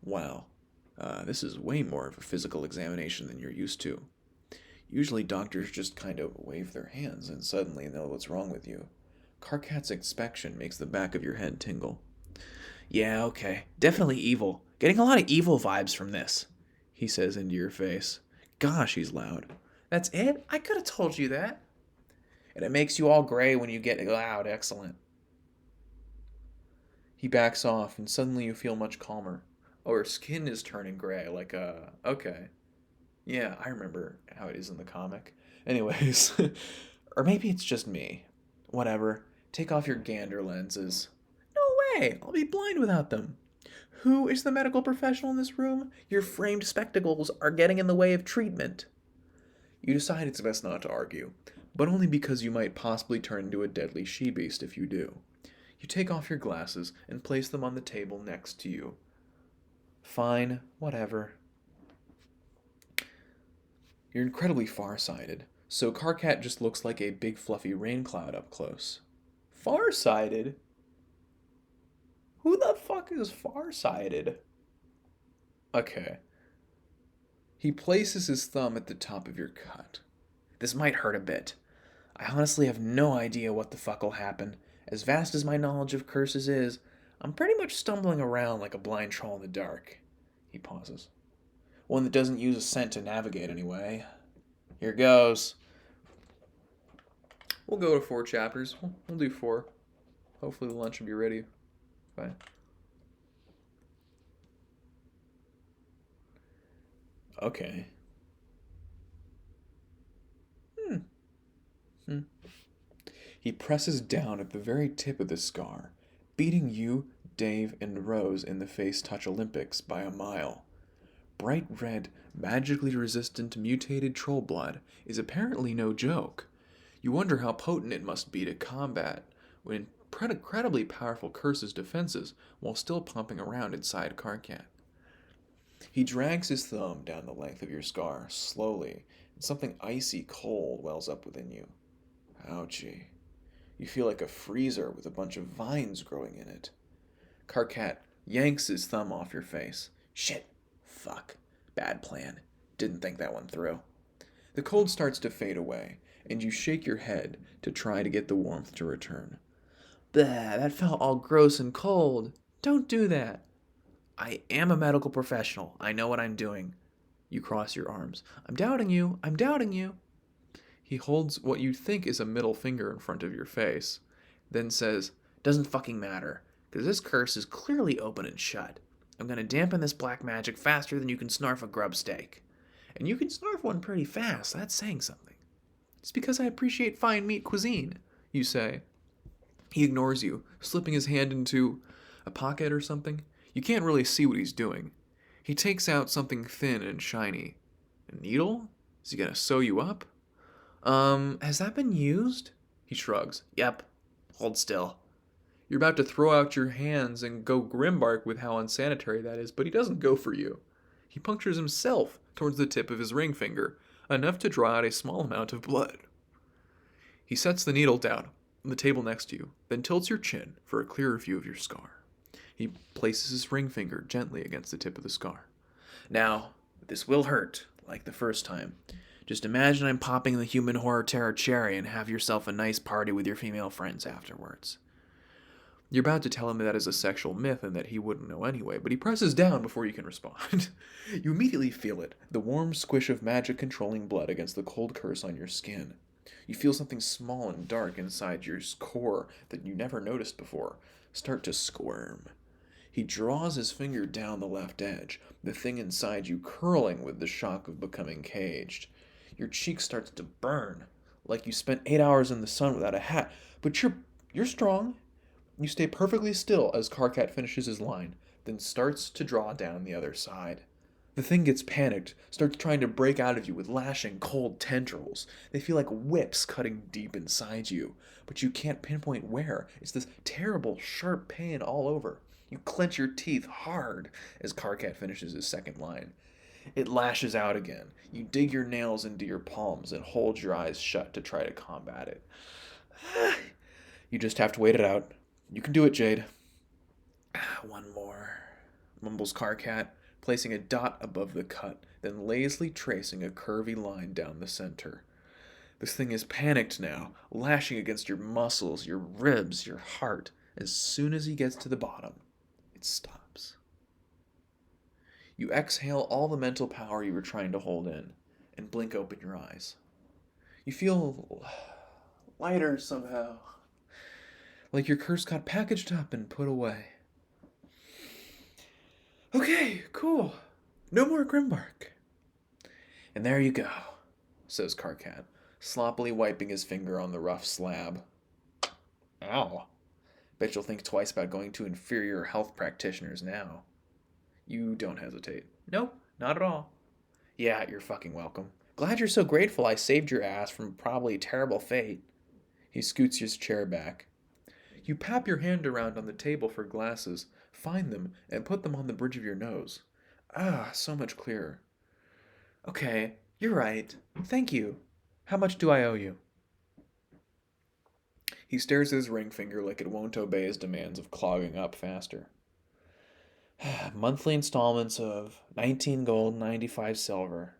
Wow, this is way more of a physical examination than you're used to. Usually doctors just kind of wave their hands and suddenly know what's wrong with you. Karkat's inspection makes the back of your head tingle. Yeah, okay. Definitely evil. Getting a lot of evil vibes from this, he says into your face. Gosh, he's loud. That's it? I could have told you that. And it makes you all gray when you get loud. Excellent. He backs off, and suddenly you feel much calmer. Oh, her skin is turning gray, okay. Yeah, I remember how it is in the comic. Anyways, or maybe it's just me. Whatever. Take off your gander lenses. No way! I'll be blind without them. Who is the medical professional in this room? Your framed spectacles are getting in the way of treatment. You decide it's best not to argue, but only because you might possibly turn into a deadly she-beast if you do. You take off your glasses and place them on the table next to you. Fine, whatever. You're incredibly far-sighted, so Karkat just looks like a big fluffy rain cloud up close. Far-sighted? Who the fuck is far-sighted? Okay. He places his thumb at the top of your cut. This might hurt a bit. I honestly have no idea what the fuck will happen. As vast as my knowledge of curses is, I'm pretty much stumbling around like a blind troll in the dark. He pauses. One that doesn't use a scent to navigate anyway. Here goes. We'll go to 4 chapters. We'll do 4. Hopefully the lunch will be ready. Bye. Okay. Hmm. He presses down at the very tip of the scar, beating you, Dave, and Rose in the face touch Olympics by a mile. Bright red, magically resistant mutated troll blood is apparently no joke. You wonder how potent it must be to combat when incredibly powerful curses defenses while still pumping around inside Karkat. He drags his thumb down the length of your scar, slowly, and something icy cold wells up within you. Ouchie. You feel like a freezer with a bunch of vines growing in it. Karkat yanks his thumb off your face. Shit. Fuck. Bad plan. Didn't think that one through. The cold starts to fade away, and you shake your head to try to get the warmth to return. Bah, that felt all gross and cold. Don't do that. I am a medical professional. I know what I'm doing. You cross your arms. I'm doubting you. I'm doubting you. He holds what you think is a middle finger in front of your face, then says, Doesn't fucking matter, because this curse is clearly open and shut. I'm gonna dampen this black magic faster than you can snarf a grub steak. And you can snarf one pretty fast, that's saying something. It's because I appreciate fine meat cuisine, you say. He ignores you, slipping his hand into a pocket or something. You can't really see what he's doing. He takes out something thin and shiny. A needle? Is he gonna sew you up? Has that been used? He shrugs. Yep. Hold still. You're about to throw out your hands and go grimbark with how unsanitary that is, but he doesn't go for you. He punctures himself towards the tip of his ring finger, enough to draw out a small amount of blood. He sets the needle down on the table next to you, then tilts your chin for a clearer view of your scar. He places his ring finger gently against the tip of the scar. Now, this will hurt, like the first time. Just imagine I'm popping the human horror terror cherry and have yourself a nice party with your female friends afterwards. You're about to tell him that is a sexual myth and that he wouldn't know anyway, but he presses down before you can respond. You immediately feel it, the warm squish of magic controlling blood against the cold curse on your skin. You feel something small and dark inside your core that you never noticed before start to squirm. He draws his finger down the left edge, the thing inside you curling with the shock of becoming caged. Your cheek starts to burn, like you spent 8 hours in the sun without a hat, but you're strong. You stay perfectly still as Karkat finishes his line, then starts to draw down the other side. The thing gets panicked, starts trying to break out of you with lashing, cold tendrils. They feel like whips cutting deep inside you, but you can't pinpoint where. It's this terrible, sharp pain all over. You clench your teeth hard as Karkat finishes his second line. It lashes out again. You dig your nails into your palms and hold your eyes shut to try to combat it. You just have to wait it out. You can do it, Jade. One more, mumbles Karkat, placing a dot above the cut, then lazily tracing a curvy line down the center. This thing is panicked now, lashing against your muscles, your ribs, your heart. As soon as he gets to the bottom, it stops. You exhale all the mental power you were trying to hold in and blink open your eyes. You feel lighter somehow, like your curse got packaged up and put away. Okay, cool. No more Grimbark. And there you go, says Karkat, sloppily wiping his finger on the rough slab. Ow. Bet you'll think twice about going to inferior health practitioners now. You don't hesitate. Nope, not at all. Yeah, you're fucking welcome. Glad you're so grateful I saved your ass from probably terrible fate. He scoots his chair back. You pap your hand around on the table for glasses, find them, and put them on the bridge of your nose. Ah, so much clearer. Okay, you're right. Thank you. How much do I owe you? He stares at his ring finger like it won't obey his demands of clogging up faster. Monthly installments of 19 gold, 95 silver.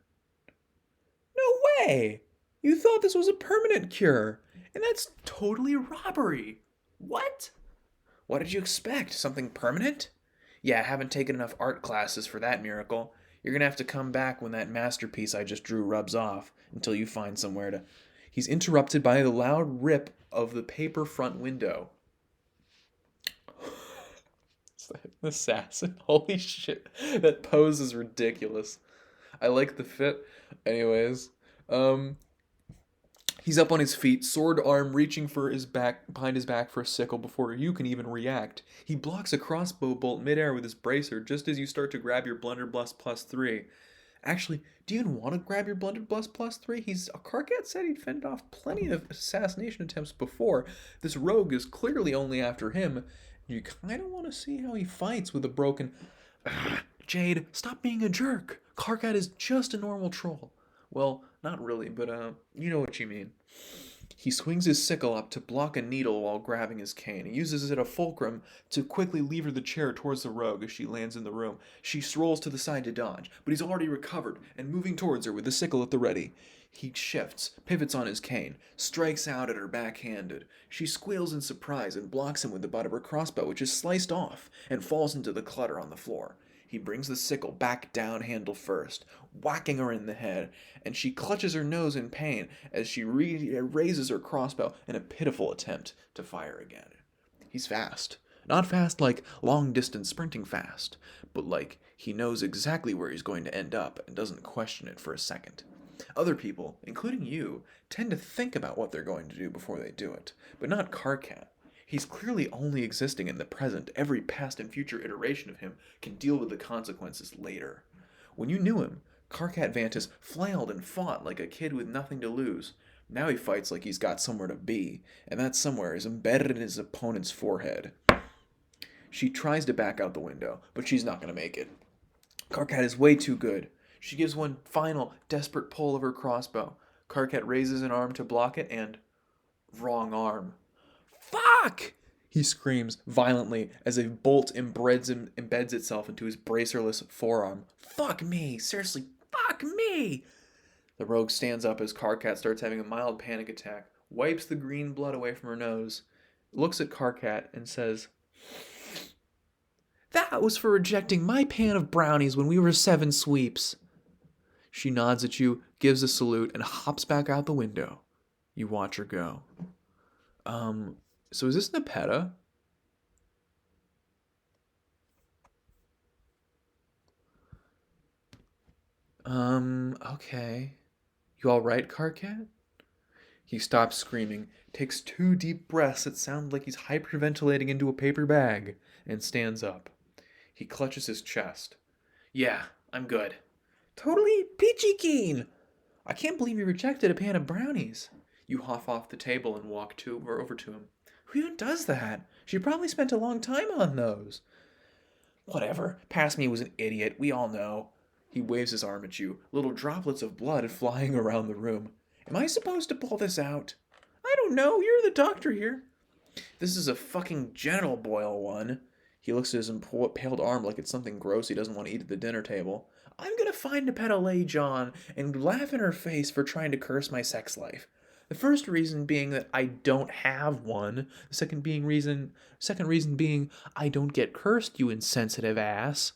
No way! You thought this was a permanent cure, and that's totally robbery. What? What did you expect? Something permanent? Yeah, I haven't taken enough art classes for that miracle. You're gonna have to come back when that masterpiece I just drew rubs off, until you find somewhere to. He's interrupted by the loud rip of the paper front window. It's an assassin. Holy shit. That pose is ridiculous. I like the fit. Anyways, he's up on his feet, sword arm reaching for his back behind his back for a sickle before you can even react. He blocks a crossbow bolt midair with his bracer just as you start to grab your blunderbuss +3. Actually, do you even want to grab your blunderbuss +3? Karkat said he'd fended off plenty of assassination attempts before. This rogue is clearly only after him. You kind of want to see how he fights with a broken. Jade, stop being a jerk. Karkat is just a normal troll. Well, not really, but you know what you mean. He swings his sickle up to block a needle while grabbing his cane. He uses it as a fulcrum to quickly lever the chair towards the rogue as she lands in the room. She strolls to the side to dodge, but he's already recovered and moving towards her with the sickle at the ready. He shifts, pivots on his cane, strikes out at her backhanded. She squeals in surprise and blocks him with the butt of her crossbow, which is sliced off and falls into the clutter on the floor. He brings the sickle back down handle first, whacking her in the head, and she clutches her nose in pain as she raises her crossbow in a pitiful attempt to fire again. He's fast. Not fast like long-distance sprinting fast, but like he knows exactly where he's going to end up and doesn't question it for a second. Other people, including you, tend to think about what they're going to do before they do it, but not Karkat. He's clearly only existing in the present. Every past and future iteration of him can deal with the consequences later. When you knew him, Karkat Vantis flailed and fought like a kid with nothing to lose. Now he fights like he's got somewhere to be, and that somewhere is embedded in his opponent's forehead. She tries to back out the window, but she's not going to make it. Karkat is way too good. She gives one final, desperate pull of her crossbow. Karkat raises an arm to block it, and... wrong arm. Fuck! He screams violently as a bolt embeds itself into his bracerless forearm. Fuck me! Seriously, fuck me! The rogue stands up as Karkat starts having a mild panic attack, wipes the green blood away from her nose, looks at Karkat, and says, That was for rejecting my pan of brownies when we were 7 sweeps. She nods at you, gives a salute, and hops back out the window. You watch her go. Um, so is this Nepeta? Okay. You alright, Carcat? He stops screaming, takes 2 deep breaths that sound like he's hyperventilating into a paper bag, and stands up. He clutches his chest. Yeah, I'm good. Totally peachy keen! I can't believe you rejected a pan of brownies. You huff off the table and walk over to him. Who even does that? She probably spent a long time on those. Whatever. Past me was an idiot. We all know. He waves his arm at you, little droplets of blood flying around the room. Am I supposed to pull this out? I don't know. You're the doctor here. This is a fucking genital boil one. He looks at his impaled arm like it's something gross he doesn't want to eat at the dinner table. I'm gonna find Nepeta Lay John and laugh in her face for trying to curse my sex life. The first reason being that I don't have one. The second reason being I don't get cursed, you insensitive ass.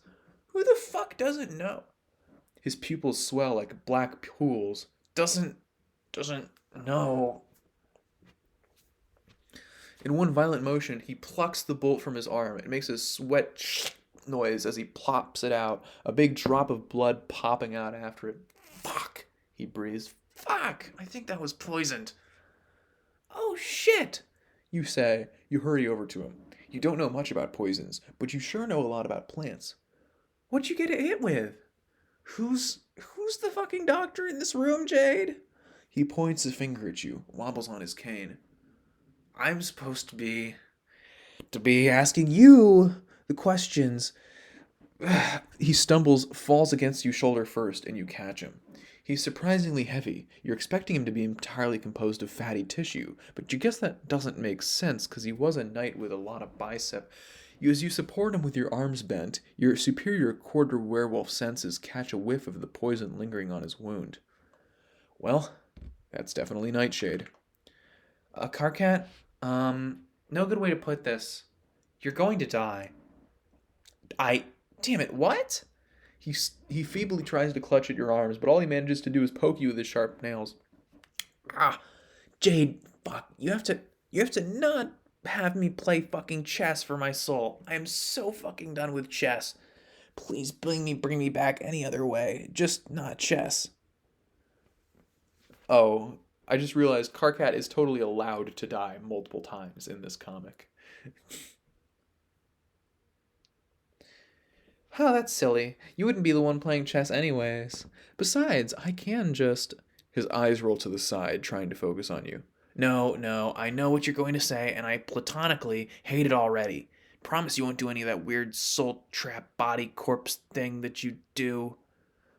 Who the fuck doesn't know? His pupils swell like black pools. Doesn't know. In one violent motion, he plucks the bolt from his arm. It makes a sweat noise as he plops it out, a big drop of blood popping out after it. Fuck, he breathes. Fuck, I think that was poisoned. Oh shit, you say. You hurry over to him. You don't know much about poisons, but you sure know a lot about plants. What'd you get hit with? Who's the fucking doctor in this room, Jade? He points a finger at you, wobbles on his cane. I'm supposed to be asking you the questions. He stumbles, falls against you shoulder first, and you catch him. He's surprisingly heavy. You're expecting him to be entirely composed of fatty tissue, but you guess that doesn't make sense because he was a knight with a lot of bicep. As you support him with your arms bent, your superior quarter werewolf senses catch a whiff of the poison lingering on his wound. Well, that's definitely Nightshade. Carcat, no good way to put this. You're going to die. Damn it, what? He feebly tries to clutch at your arms, but all he manages to do is poke you with his sharp nails. Ah, Jade, fuck, you have to not have me play fucking chess for my soul. I am so fucking done with chess. Please bring me back any other way, just not chess. Oh, I just realized Carcat is totally allowed to die multiple times in this comic. Oh, that's silly. You wouldn't be the one playing chess anyways. Besides, I can just... His eyes roll to the side, trying to focus on you. No, I know what you're going to say, and I platonically hate it already. Promise you won't do any of that weird soul trap body corpse thing that you do.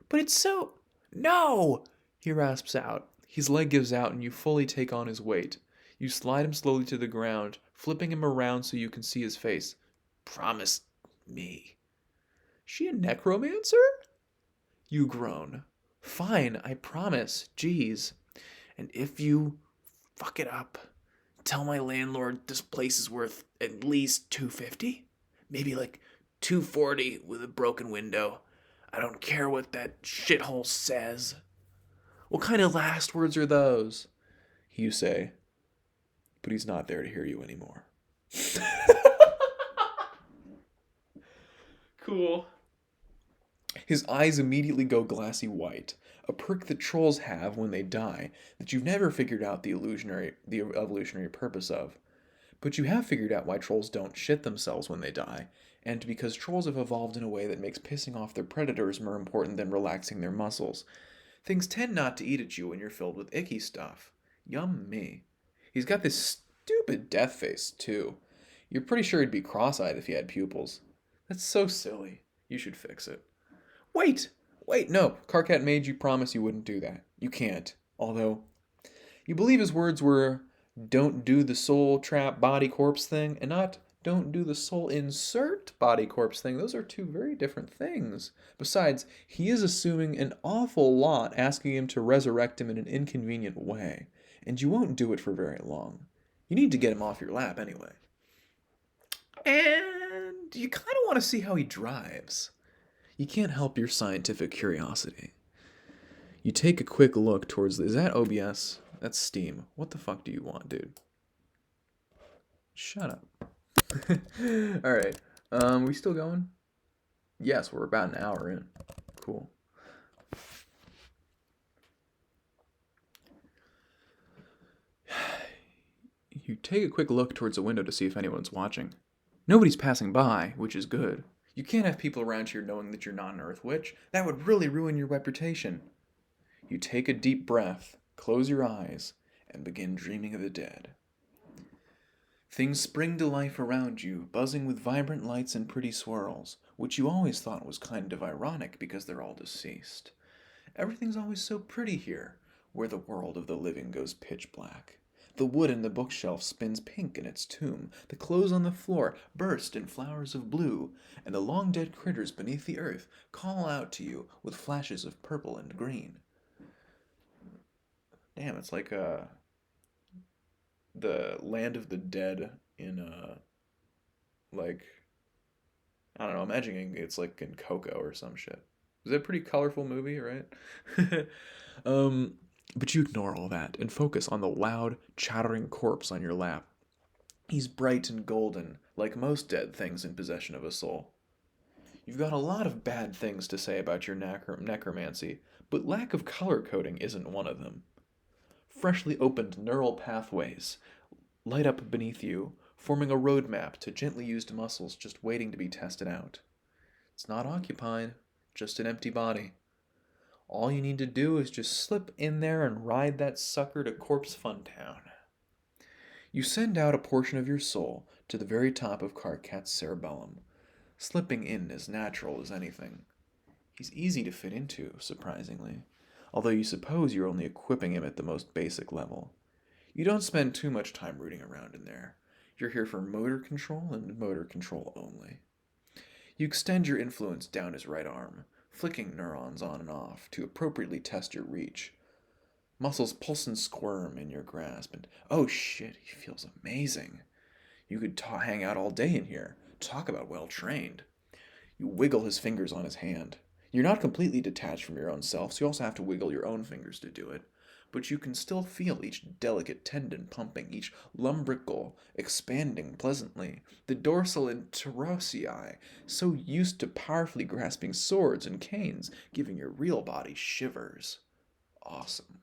But it's so... No! He rasps out. His leg gives out and you fully take on his weight. You slide him slowly to the ground, flipping him around so you can see his face. Promise me. She a necromancer? You groan. Fine, I promise. Jeez. And if you fuck it up, tell my landlord this place is worth at least $250? Maybe like $240 with a broken window. I don't care what that shithole says. What kind of last words are those? You say, but he's not there to hear you anymore. Cool. His eyes immediately go glassy white, a perk that trolls have when they die that you've never figured out the evolutionary purpose of. But you have figured out why trolls don't shit themselves when they die, and because trolls have evolved in a way that makes pissing off their predators more important than relaxing their muscles. Things tend not to eat at you when you're filled with icky stuff. Yummy. He's got this stupid death face, too. You're pretty sure he'd be cross-eyed if he had pupils. That's so silly. You should fix it. Wait, no. Carcat made you promise you wouldn't do that. You can't. Although, you believe his words were, don't do the soul trap body corpse thing, and not don't do the soul insert body corpse thing. Those are two very different things. Besides, he is assuming an awful lot asking him to resurrect him in an inconvenient way, and you won't do it for very long. You need to get him off your lap anyway. And you kind of want to see how he drives. You can't help your scientific curiosity. You take a quick look towards is that OBS? That's Steam. What the fuck do you want, dude? Shut up. All right. We still going? Yes, we're about an hour in. Cool. You take a quick look towards the window to see if anyone's watching. Nobody's passing by, which is good. You can't have people around here knowing that you're not an Earth Witch. That would really ruin your reputation. You take a deep breath, close your eyes, and begin dreaming of the dead. Things spring to life around you, buzzing with vibrant lights and pretty swirls, which you always thought was kind of ironic because they're all deceased. Everything's always so pretty here, where the world of the living goes pitch black. The wood in the bookshelf spins pink in its tomb, the clothes on the floor burst in flowers of blue, and the long dead critters beneath the earth call out to you with flashes of purple and green. Damn, it's like the land of the dead in like I don't know, imagining it's like in Coco or some shit. Is that a pretty colorful movie, right? um, but you ignore all that and focus on the loud, chattering corpse on your lap. He's bright and golden, like most dead things in possession of a soul. You've got a lot of bad things to say about your necromancy, but lack of color coding isn't one of them. Freshly opened neural pathways light up beneath you, forming a roadmap to gently used muscles just waiting to be tested out. It's not occupied, just an empty body. All you need to do is just slip in there and ride that sucker to Corpse Fun Town. You send out a portion of your soul to the very top of Karkat's cerebellum, slipping in as natural as anything. He's easy to fit into, surprisingly, although you suppose you're only equipping him at the most basic level. You don't spend too much time rooting around in there. You're here for motor control and motor control only. You extend your influence down his right arm, flicking neurons on and off to appropriately test your reach. Muscles pulse and squirm in your grasp, and oh shit, he feels amazing. You could hang out all day in here. Talk about well trained. You wiggle his fingers on his hand. You're not completely detached from your own self, so you also have to wiggle your own fingers to do it. But you can still feel each delicate tendon pumping, each lumbrical expanding pleasantly, the dorsal interossei, so used to powerfully grasping swords and canes, giving your real body shivers. Awesome.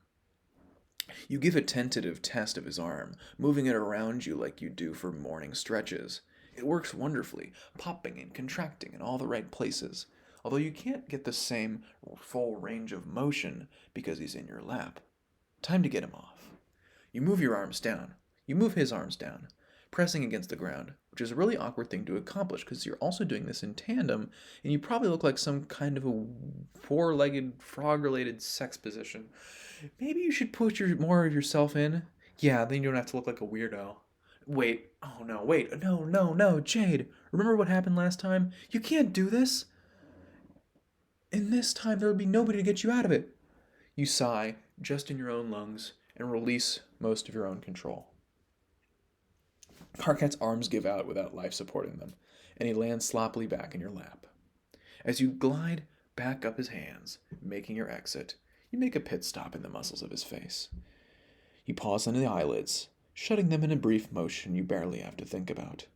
You give a tentative test of his arm, moving it around you like you do for morning stretches. It works wonderfully, popping and contracting in all the right places, although you can't get the same full range of motion because he's in your lap. Time to get him off. You move your arms down. You move his arms down, pressing against the ground, which is a really awkward thing to accomplish because you're also doing this in tandem, and you probably look like some kind of a four-legged, frog-related sex position. Maybe you should put more of yourself in. Yeah, then you don't have to look like a weirdo. Wait, oh no, wait, no, no, no, Jade, remember what happened last time? You can't do this. And this time there would be nobody to get you out of it. You sigh, just in your own lungs, and release most of your own control. Karkat's arms give out without life supporting them, and he lands sloppily back in your lap. As you glide back up his hands, making your exit, you make a pit stop in the muscles of his face. You pause on the eyelids, shutting them in a brief motion you barely have to think about.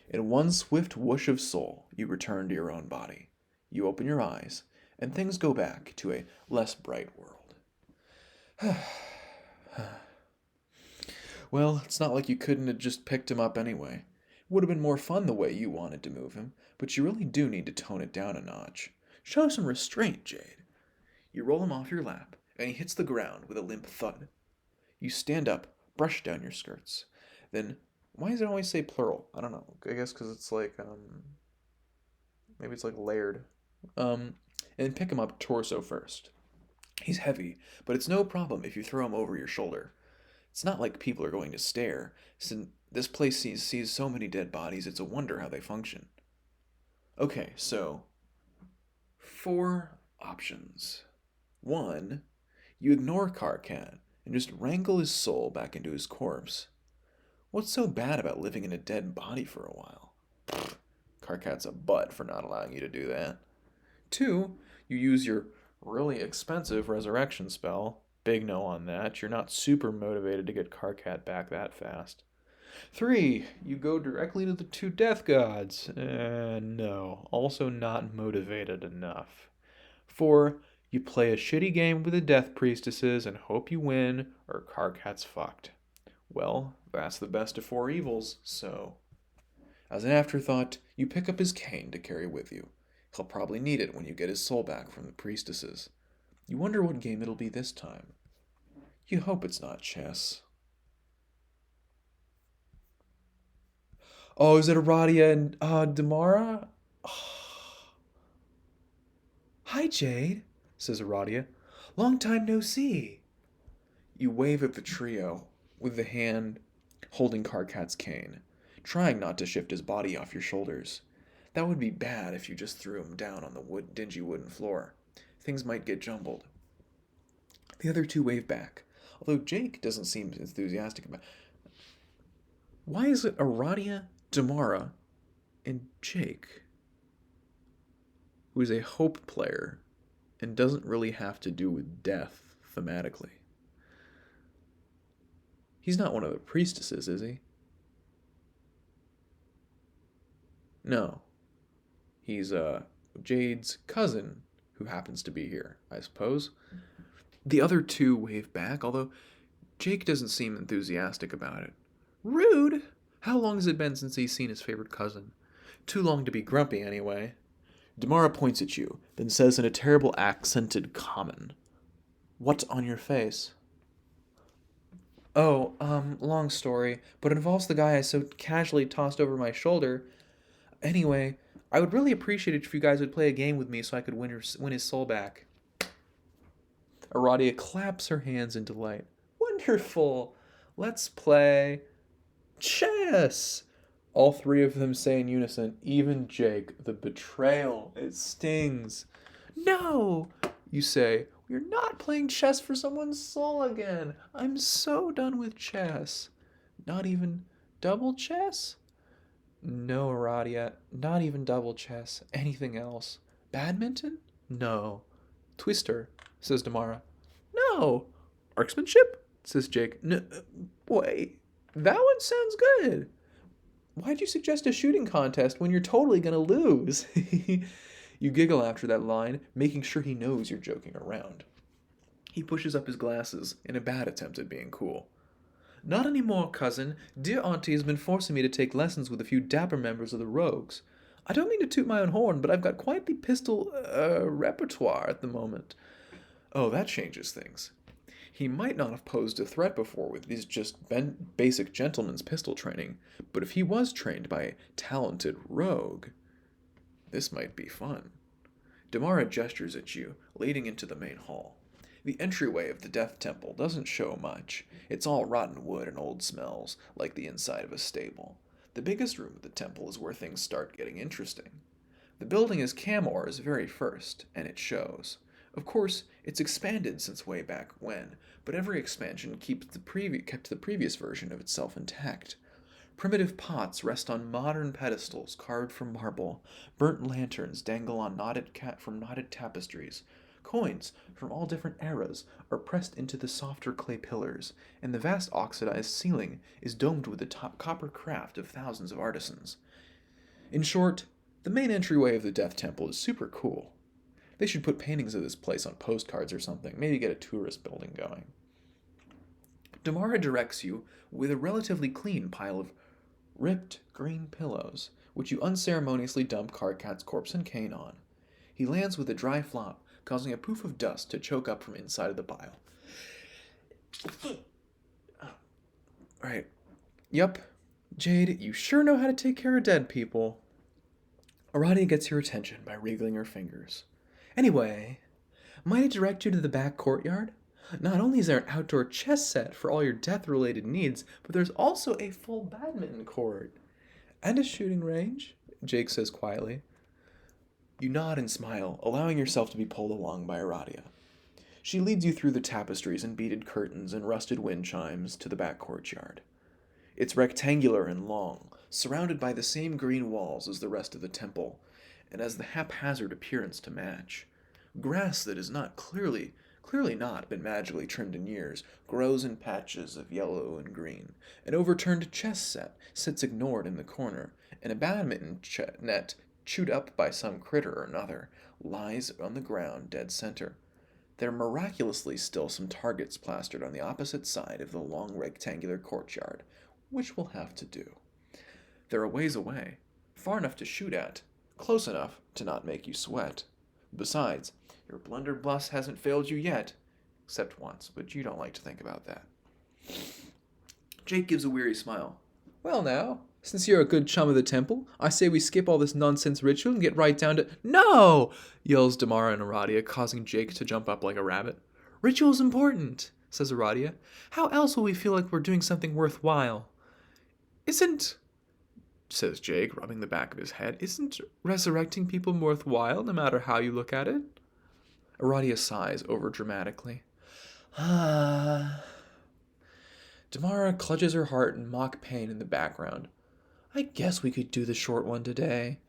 In one swift whoosh of soul, you return to your own body. You open your eyes, and things go back to a less bright world. Well, it's not like you couldn't have just picked him up anyway. It would have been more fun the way you wanted to move him, but you really do need to tone it down a notch. Show some restraint, Jade. You roll him off your lap, and he hits the ground with a limp thud. You stand up, brush down your skirts. Then, why does it always say plural? I don't know. I guess because it's like, maybe it's like layered. And pick him up torso first. He's heavy, but it's no problem if you throw him over your shoulder. It's not like people are going to stare, since this place sees so many dead bodies, it's a wonder how they function. Okay, so 4 options. 1, you ignore Karkat and just wrangle his soul back into his corpse. What's so bad about living in a dead body for a while? Karkat's a butt for not allowing you to do that. 2, you use your really expensive resurrection spell. Big no on that. You're not super motivated to get Karkat back that fast. 3, you go directly to the 2 death gods. No, also not motivated enough. 4, you play a shitty game with the death priestesses and hope you win, or Karkat's fucked. Well, that's the best of 4 evils, so. As an afterthought, you pick up his cane to carry with you. He'll probably need it when you get his soul back from the priestesses. You wonder what game it'll be this time. You hope it's not chess. Oh, is it Aradia and Damara? Hi, Jade, says Aradia. Long time no see. You wave at the trio with the hand holding Karkat's cane, trying not to shift his body off your shoulders. That would be bad if you just threw him down on the dingy wooden floor. Things might get jumbled. The other 2 wave back, although Jake doesn't seem enthusiastic about it. Why is it Aradia, Damara, and Jake, who is a hope player and doesn't really have to do with death thematically? He's not one of the priestesses, is he? No. He's Jade's cousin who happens to be here, I suppose. The other 2 wave back, although Jake doesn't seem enthusiastic about it. Rude! How long has it been since he's seen his favorite cousin? Too long to be grumpy, anyway. Damara points at you, then says in a terrible accented common, "What's on your face?" Oh, long story, but it involves the guy I so casually tossed over my shoulder. Anyway, I would really appreciate it if you guys would play a game with me so I could win his soul back. Aradia claps her hands in delight. Wonderful! Let's play chess! All 3 of them say in unison, even Jake. The betrayal. It stings. No! You say, we're not playing chess for someone's soul again. I'm so done with chess. Not even double chess? No, Aradia. Not even double chess. Anything else? Badminton? No. Twister, says Damara. No. Marksmanship? Says Jake. No. Wait. That one sounds good. Why'd you suggest a shooting contest when you're totally gonna lose? You giggle after that line, making sure he knows you're joking around. He pushes up his glasses in a bad attempt at being cool. Not anymore, cousin. Dear Auntie has been forcing me to take lessons with a few dapper members of the Rogues. I don't mean to toot my own horn, but I've got quite the pistol repertoire at the moment. Oh, that changes things. He might not have posed a threat before with his just basic gentleman's pistol training, but if he was trained by a talented rogue, this might be fun. Damara gestures at you, leading into the main hall. The entryway of the Death Temple doesn't show much. It's all rotten wood and old smells, like the inside of a stable. The biggest room of the temple is where things start getting interesting. The building is Camor's very first, and it shows. Of course, it's expanded since way back when, but every expansion kept the previous version of itself intact. Primitive pots rest on modern pedestals carved from marble. Burnt lanterns dangle on from knotted tapestries. Coins from all different eras are pressed into the softer clay pillars, and the vast oxidized ceiling is domed with the copper craft of thousands of artisans. In short, the main entryway of the Death Temple is super cool. They should put paintings of this place on postcards or something, maybe get a tourist building going. Damara directs you with a relatively clean pile of ripped green pillows, which you unceremoniously dump Karkat's corpse and cane on. He lands with a dry flop, causing a poof of dust to choke up from inside of the pile. Right. Yup. Jade, you sure know how to take care of dead people. Aradia gets your attention by wriggling her fingers. Anyway, might I direct you to the back courtyard? Not only is there an outdoor chess set for all your death-related needs, but there's also a full badminton court. And a shooting range, Jake says quietly. You nod and smile, allowing yourself to be pulled along by Aradia. She leads you through the tapestries and beaded curtains and rusted wind chimes to the back courtyard. It's rectangular and long, surrounded by the same green walls as the rest of the temple, and has the haphazard appearance to match. Grass that has not clearly not been magically trimmed in years, grows in patches of yellow and green. An overturned chess set sits ignored in the corner, and a badminton net, chewed up by some critter or another, lies on the ground dead center. There are miraculously still some targets plastered on the opposite side of the long rectangular courtyard, which will have to do. They're a ways away, far enough to shoot at, close enough to not make you sweat. Besides, your blunderbuss hasn't failed you yet, except once, but you don't like to think about that. Jake gives a weary smile. Well now, since you're a good chum of the temple, I say we skip all this nonsense ritual and get right down to— No! Yells Damara and Aradia, causing Jake to jump up like a rabbit. Ritual's important, says Aradia. How else will we feel like we're doing something worthwhile? Isn't, says Jake, rubbing the back of his head, isn't resurrecting people worthwhile, no matter how you look at it? Aradia sighs over-dramatically. Damara clutches her heart in mock pain in the background. I guess we could do the short one today,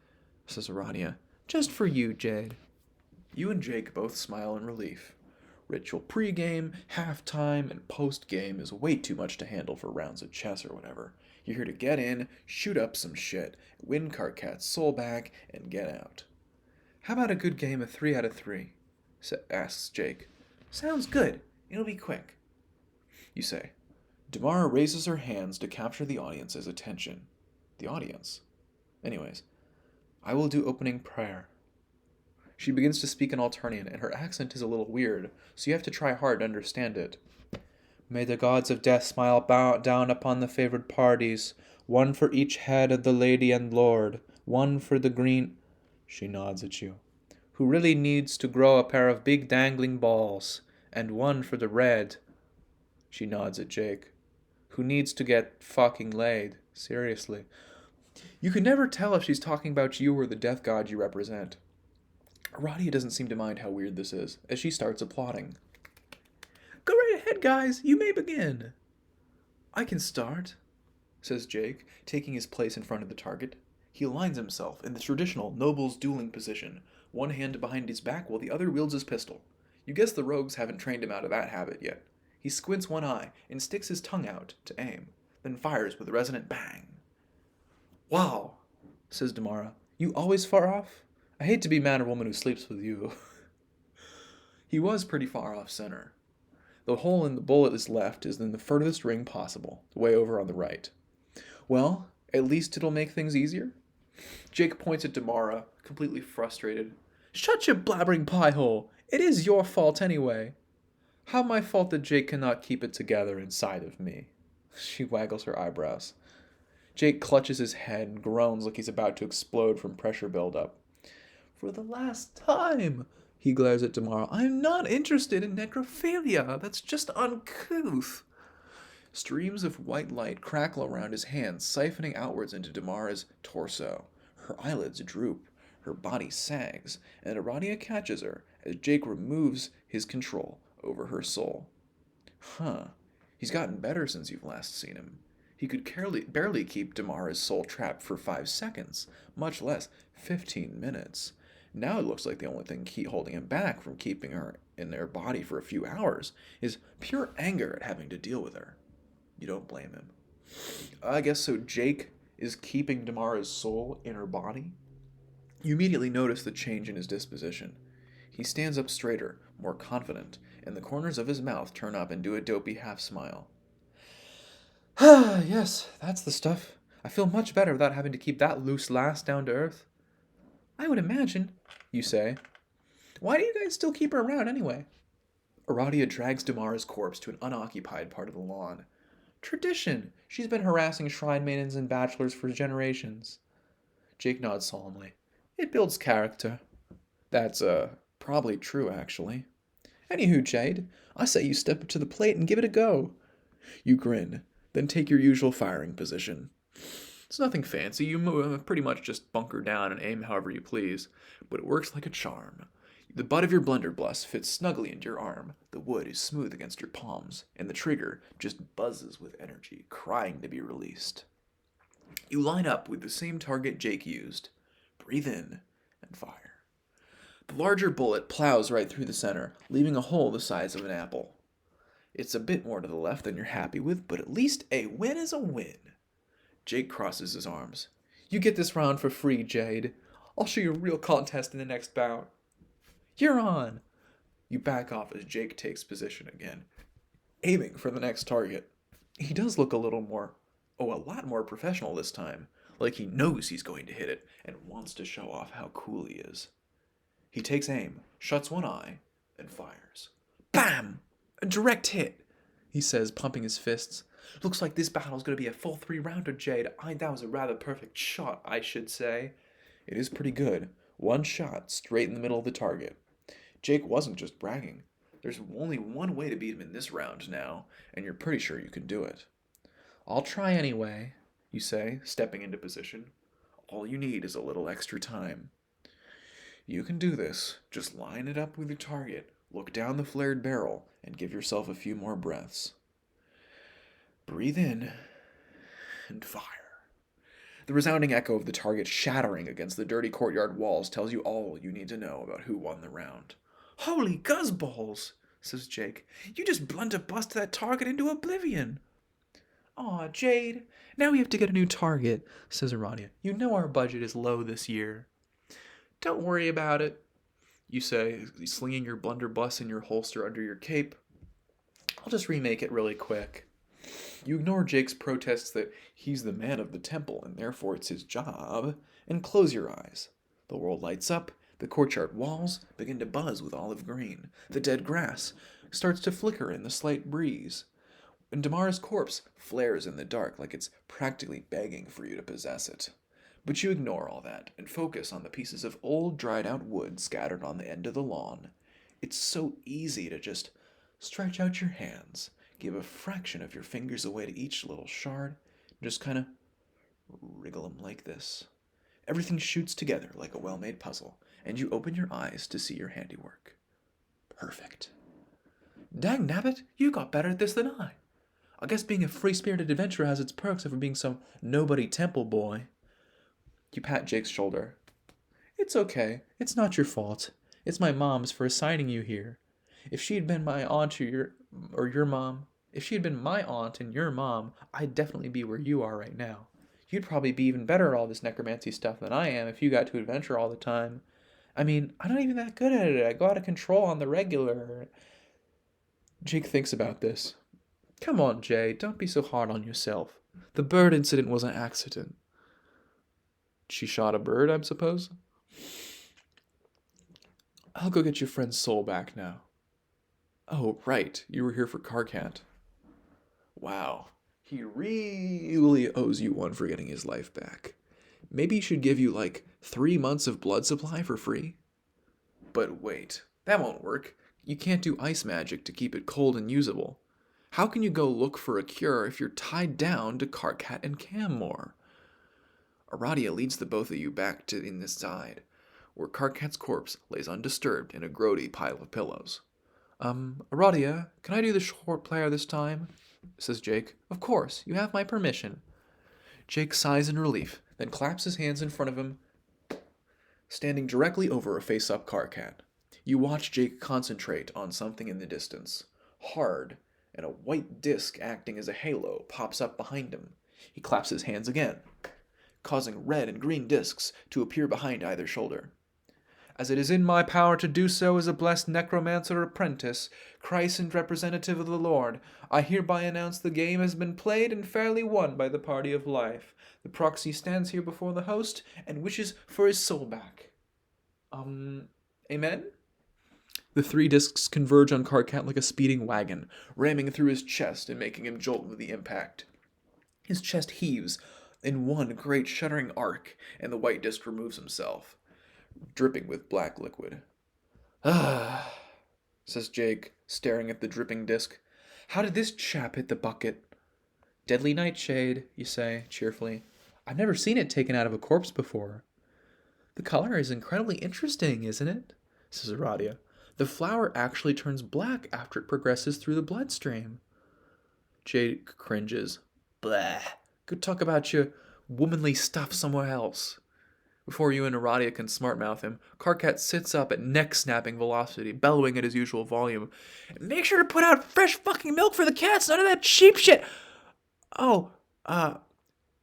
says Aradia. Just for you, Jade. You and Jake both smile in relief. Ritual pregame, halftime, and postgame is way too much to handle for rounds of chess or whatever. You're here to get in, shoot up some shit, win Karkat's soul back, and get out. How about a good game of 3 out of 3? Asks Jake. Sounds good. It'll be quick. You say. Damara raises her hands to capture the audience's attention. The audience. Anyways, I will do opening prayer. She begins to speak in Alternian, and her accent is a little weird, so you have to try hard to understand it. May the gods of death smile down upon the favored parties, one for each head of the lady and lord, one for the green— She nods at you. Who really needs to grow a pair of big dangling balls, and one for the red— She nods at Jake. Who needs to get fucking laid. Seriously. You can never tell if she's talking about you or the death god you represent. Aradia doesn't seem to mind how weird this is, as she starts applauding. Go right ahead, guys. You may begin. I can start, says Jake, taking his place in front of the target. He aligns himself in the traditional noble's dueling position, one hand behind his back while the other wields his pistol. You guess the rogues haven't trained him out of that habit yet. He squints one eye and sticks his tongue out to aim, then fires with a resonant bang. Wow, says Damara. You always far off? I hate to be man or woman who sleeps with you. He was pretty far off center. The hole in the bullet's left is in the furthest ring possible, way over on the right. Well, at least it'll make things easier. Jake points at Damara, completely frustrated. Shut your blabbering pie-hole! It is your fault anyway. How my fault that Jake cannot keep it together inside of me? She waggles her eyebrows. Jake clutches his head and groans like he's about to explode from pressure buildup. For the last time, he glares at Damara, I'm not interested in necrophilia. That's just uncouth. Streams of white light crackle around his hands, siphoning outwards into Damara's torso. Her eyelids droop, her body sags, and Aradia catches her as Jake removes his control over her soul. Huh. He's gotten better since you've last seen him. He could barely keep Damara's soul trapped for 5 seconds, much less 15 minutes. Now it looks like the only thing holding him back from keeping her in their body for a few hours is pure anger at having to deal with her. You don't blame him. I guess so. Jake is keeping Damara's soul in her body. You immediately notice the change in his disposition. He stands up straighter, more confident, and the corners of his mouth turn up into a dopey half-smile. Yes, that's the stuff. I feel much better without having to keep that loose lass down to earth. I would imagine, you say. Why do you guys still keep her around anyway? Aradia drags Damara's corpse to an unoccupied part of the lawn. Tradition. She's been harassing shrine maidens and bachelors for generations. Jake nods solemnly. It builds character. That's, probably true, actually. Anywho, Jade, I say you step up to the plate and give it a go. You grin, then take your usual firing position. It's nothing fancy. You pretty much just bunker down and aim however you please, but it works like a charm. The butt of your blunderbuss fits snugly into your arm, the wood is smooth against your palms, and the trigger just buzzes with energy, crying to be released. You line up with the same target Jake used. Breathe in and fire. The larger bullet plows right through the center, leaving a hole the size of an apple. It's a bit more to the left than you're happy with, but at least a win is a win. Jake crosses his arms. You get this round for free, Jade. I'll show you a real contest in the next bout. You're on! You back off as Jake takes position again, aiming for the next target. He does look a lot more professional this time, like he knows he's going to hit it and wants to show off how cool he is. He takes aim, shuts one eye, and fires. Bam! A direct hit, he says, pumping his fists. Looks like this battle's going to be a full 3-rounder, Jade. That was a rather perfect shot, I should say. It is pretty good. One shot, straight in the middle of the target. Jake wasn't just bragging. There's only one way to beat him in this round now, and you're pretty sure you can do it. I'll try anyway, you say, stepping into position. All you need is a little extra time. You can do this. Just line it up with your target, look down the flared barrel, and give yourself a few more breaths. Breathe in and fire. The resounding echo of the target shattering against the dirty courtyard walls tells you all you need to know about who won the round. Holy guzzballs, says Jake. You just blunderbust that target into oblivion. Aw, Jade, now we have to get a new target, says Aradia. You know our budget is low this year. Don't worry about it, you say, slinging your blunderbuss in your holster under your cape. I'll just remake it really quick. You ignore Jake's protests that he's the man of the temple and therefore it's his job, and close your eyes. The world lights up, the courtyard walls begin to buzz with olive green, the dead grass starts to flicker in the slight breeze, and Damar's corpse flares in the dark like it's practically begging for you to possess it. But you ignore all that and focus on the pieces of old dried out wood scattered on the end of the lawn. It's so easy to just stretch out your hands, give a fraction of your fingers away to each little shard, and just kind of wriggle them like this. Everything shoots together like a well-made puzzle, and you open your eyes to see your handiwork. Perfect. Dang nabbit, you got better at this than I. I guess being a free-spirited adventurer has its perks over being some nobody temple boy. You pat Jake's shoulder. It's okay. It's not your fault. It's my mom's for assigning you here. If she had been my aunt or your mom, if she had been my aunt and your mom, I'd definitely be where you are right now. You'd probably be even better at all this necromancy stuff than I am if you got to adventure all the time. I mean, I'm not even that good at it. I go out of control on the regular. Jake thinks about this. Come on, Jay, don't be so hard on yourself. The bird incident was an accident. She shot a bird, I suppose? I'll go get your friend's soul back now. Oh, right, you were here for Carcat. Wow, he really owes you one for getting his life back. Maybe he should give you like 3 months of blood supply for free. But wait, that won't work. You can't do ice magic to keep it cold and usable. How can you go look for a cure if you're tied down to Carcat and Cammore? Aradia leads the both of you back to in the side, where Carcat's corpse lays undisturbed in a grody pile of pillows. Aradia, can I do the short player this time? Says Jake. Of course, you have my permission. Jake sighs in relief, then claps his hands in front of him, standing directly over a face-up Carcat. You watch Jake concentrate on something in the distance. Hard, and a white disc acting as a halo pops up behind him. He claps his hands again, causing red and green discs to appear behind either shoulder. As it is in my power to do so as a blessed necromancer apprentice, Christ and representative of the Lord, I hereby announce the game has been played and fairly won by the party of life. The proxy stands here before the host and wishes for his soul back. Amen? The 3 discs converge on Carcat like a speeding wagon, ramming through his chest and making him jolt with the impact. His chest heaves in one great shuddering arc, and the white disc removes himself, dripping with black liquid. Ah, says Jake, staring at the dripping disc. How did this chap hit the bucket? Deadly nightshade, you say, cheerfully. I've never seen it taken out of a corpse before. The color is incredibly interesting, isn't it? Says Aradia. The flower actually turns black after it progresses through the bloodstream. Jake cringes. Blah. Go talk about your womanly stuff somewhere else. Before you and Aradia can smartmouth him, Karkat sits up at neck-snapping velocity, bellowing at his usual volume. Make sure to put out fresh fucking milk for the cats, none of that cheap shit! Oh, uh,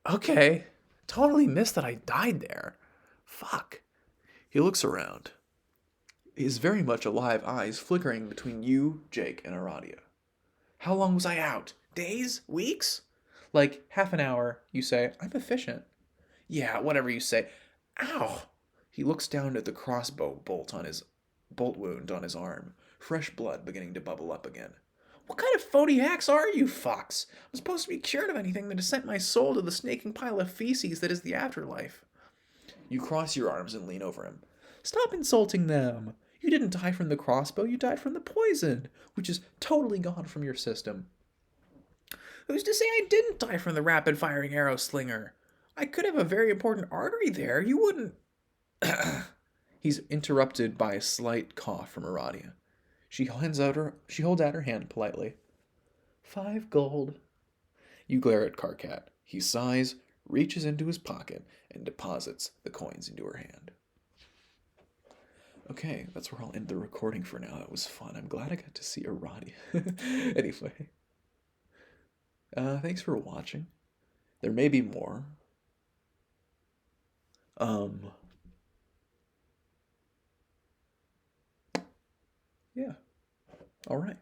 okay. Totally missed that I died there. Fuck. He looks around, his very much alive eyes flickering between you, Jake, and Aradia. How long was I out? Days? Weeks? Like, half an hour, you say. I'm efficient. Yeah, whatever you say. Ow! He looks down at the crossbow bolt wound on his arm, fresh blood beginning to bubble up again. What kind of phony hacks are you, Fox? I'm supposed to be cured of anything that has sent my soul to the snaking pile of feces that is the afterlife. You cross your arms and lean over him. Stop insulting them. You didn't die from the crossbow, you died from the poison, which is totally gone from your system. Who's to say I didn't die from the rapid-firing arrow slinger? I could have a very important artery there. You wouldn't... He's interrupted by a slight cough from Aradia. She holds out her hand politely. 5 gold. You glare at Karkat. He sighs, reaches into his pocket, and deposits the coins into her hand. Okay, that's where I'll end the recording for now. That was fun. I'm glad I got to see Aradia. Anyway, thanks for watching. There may be more. Yeah. All right.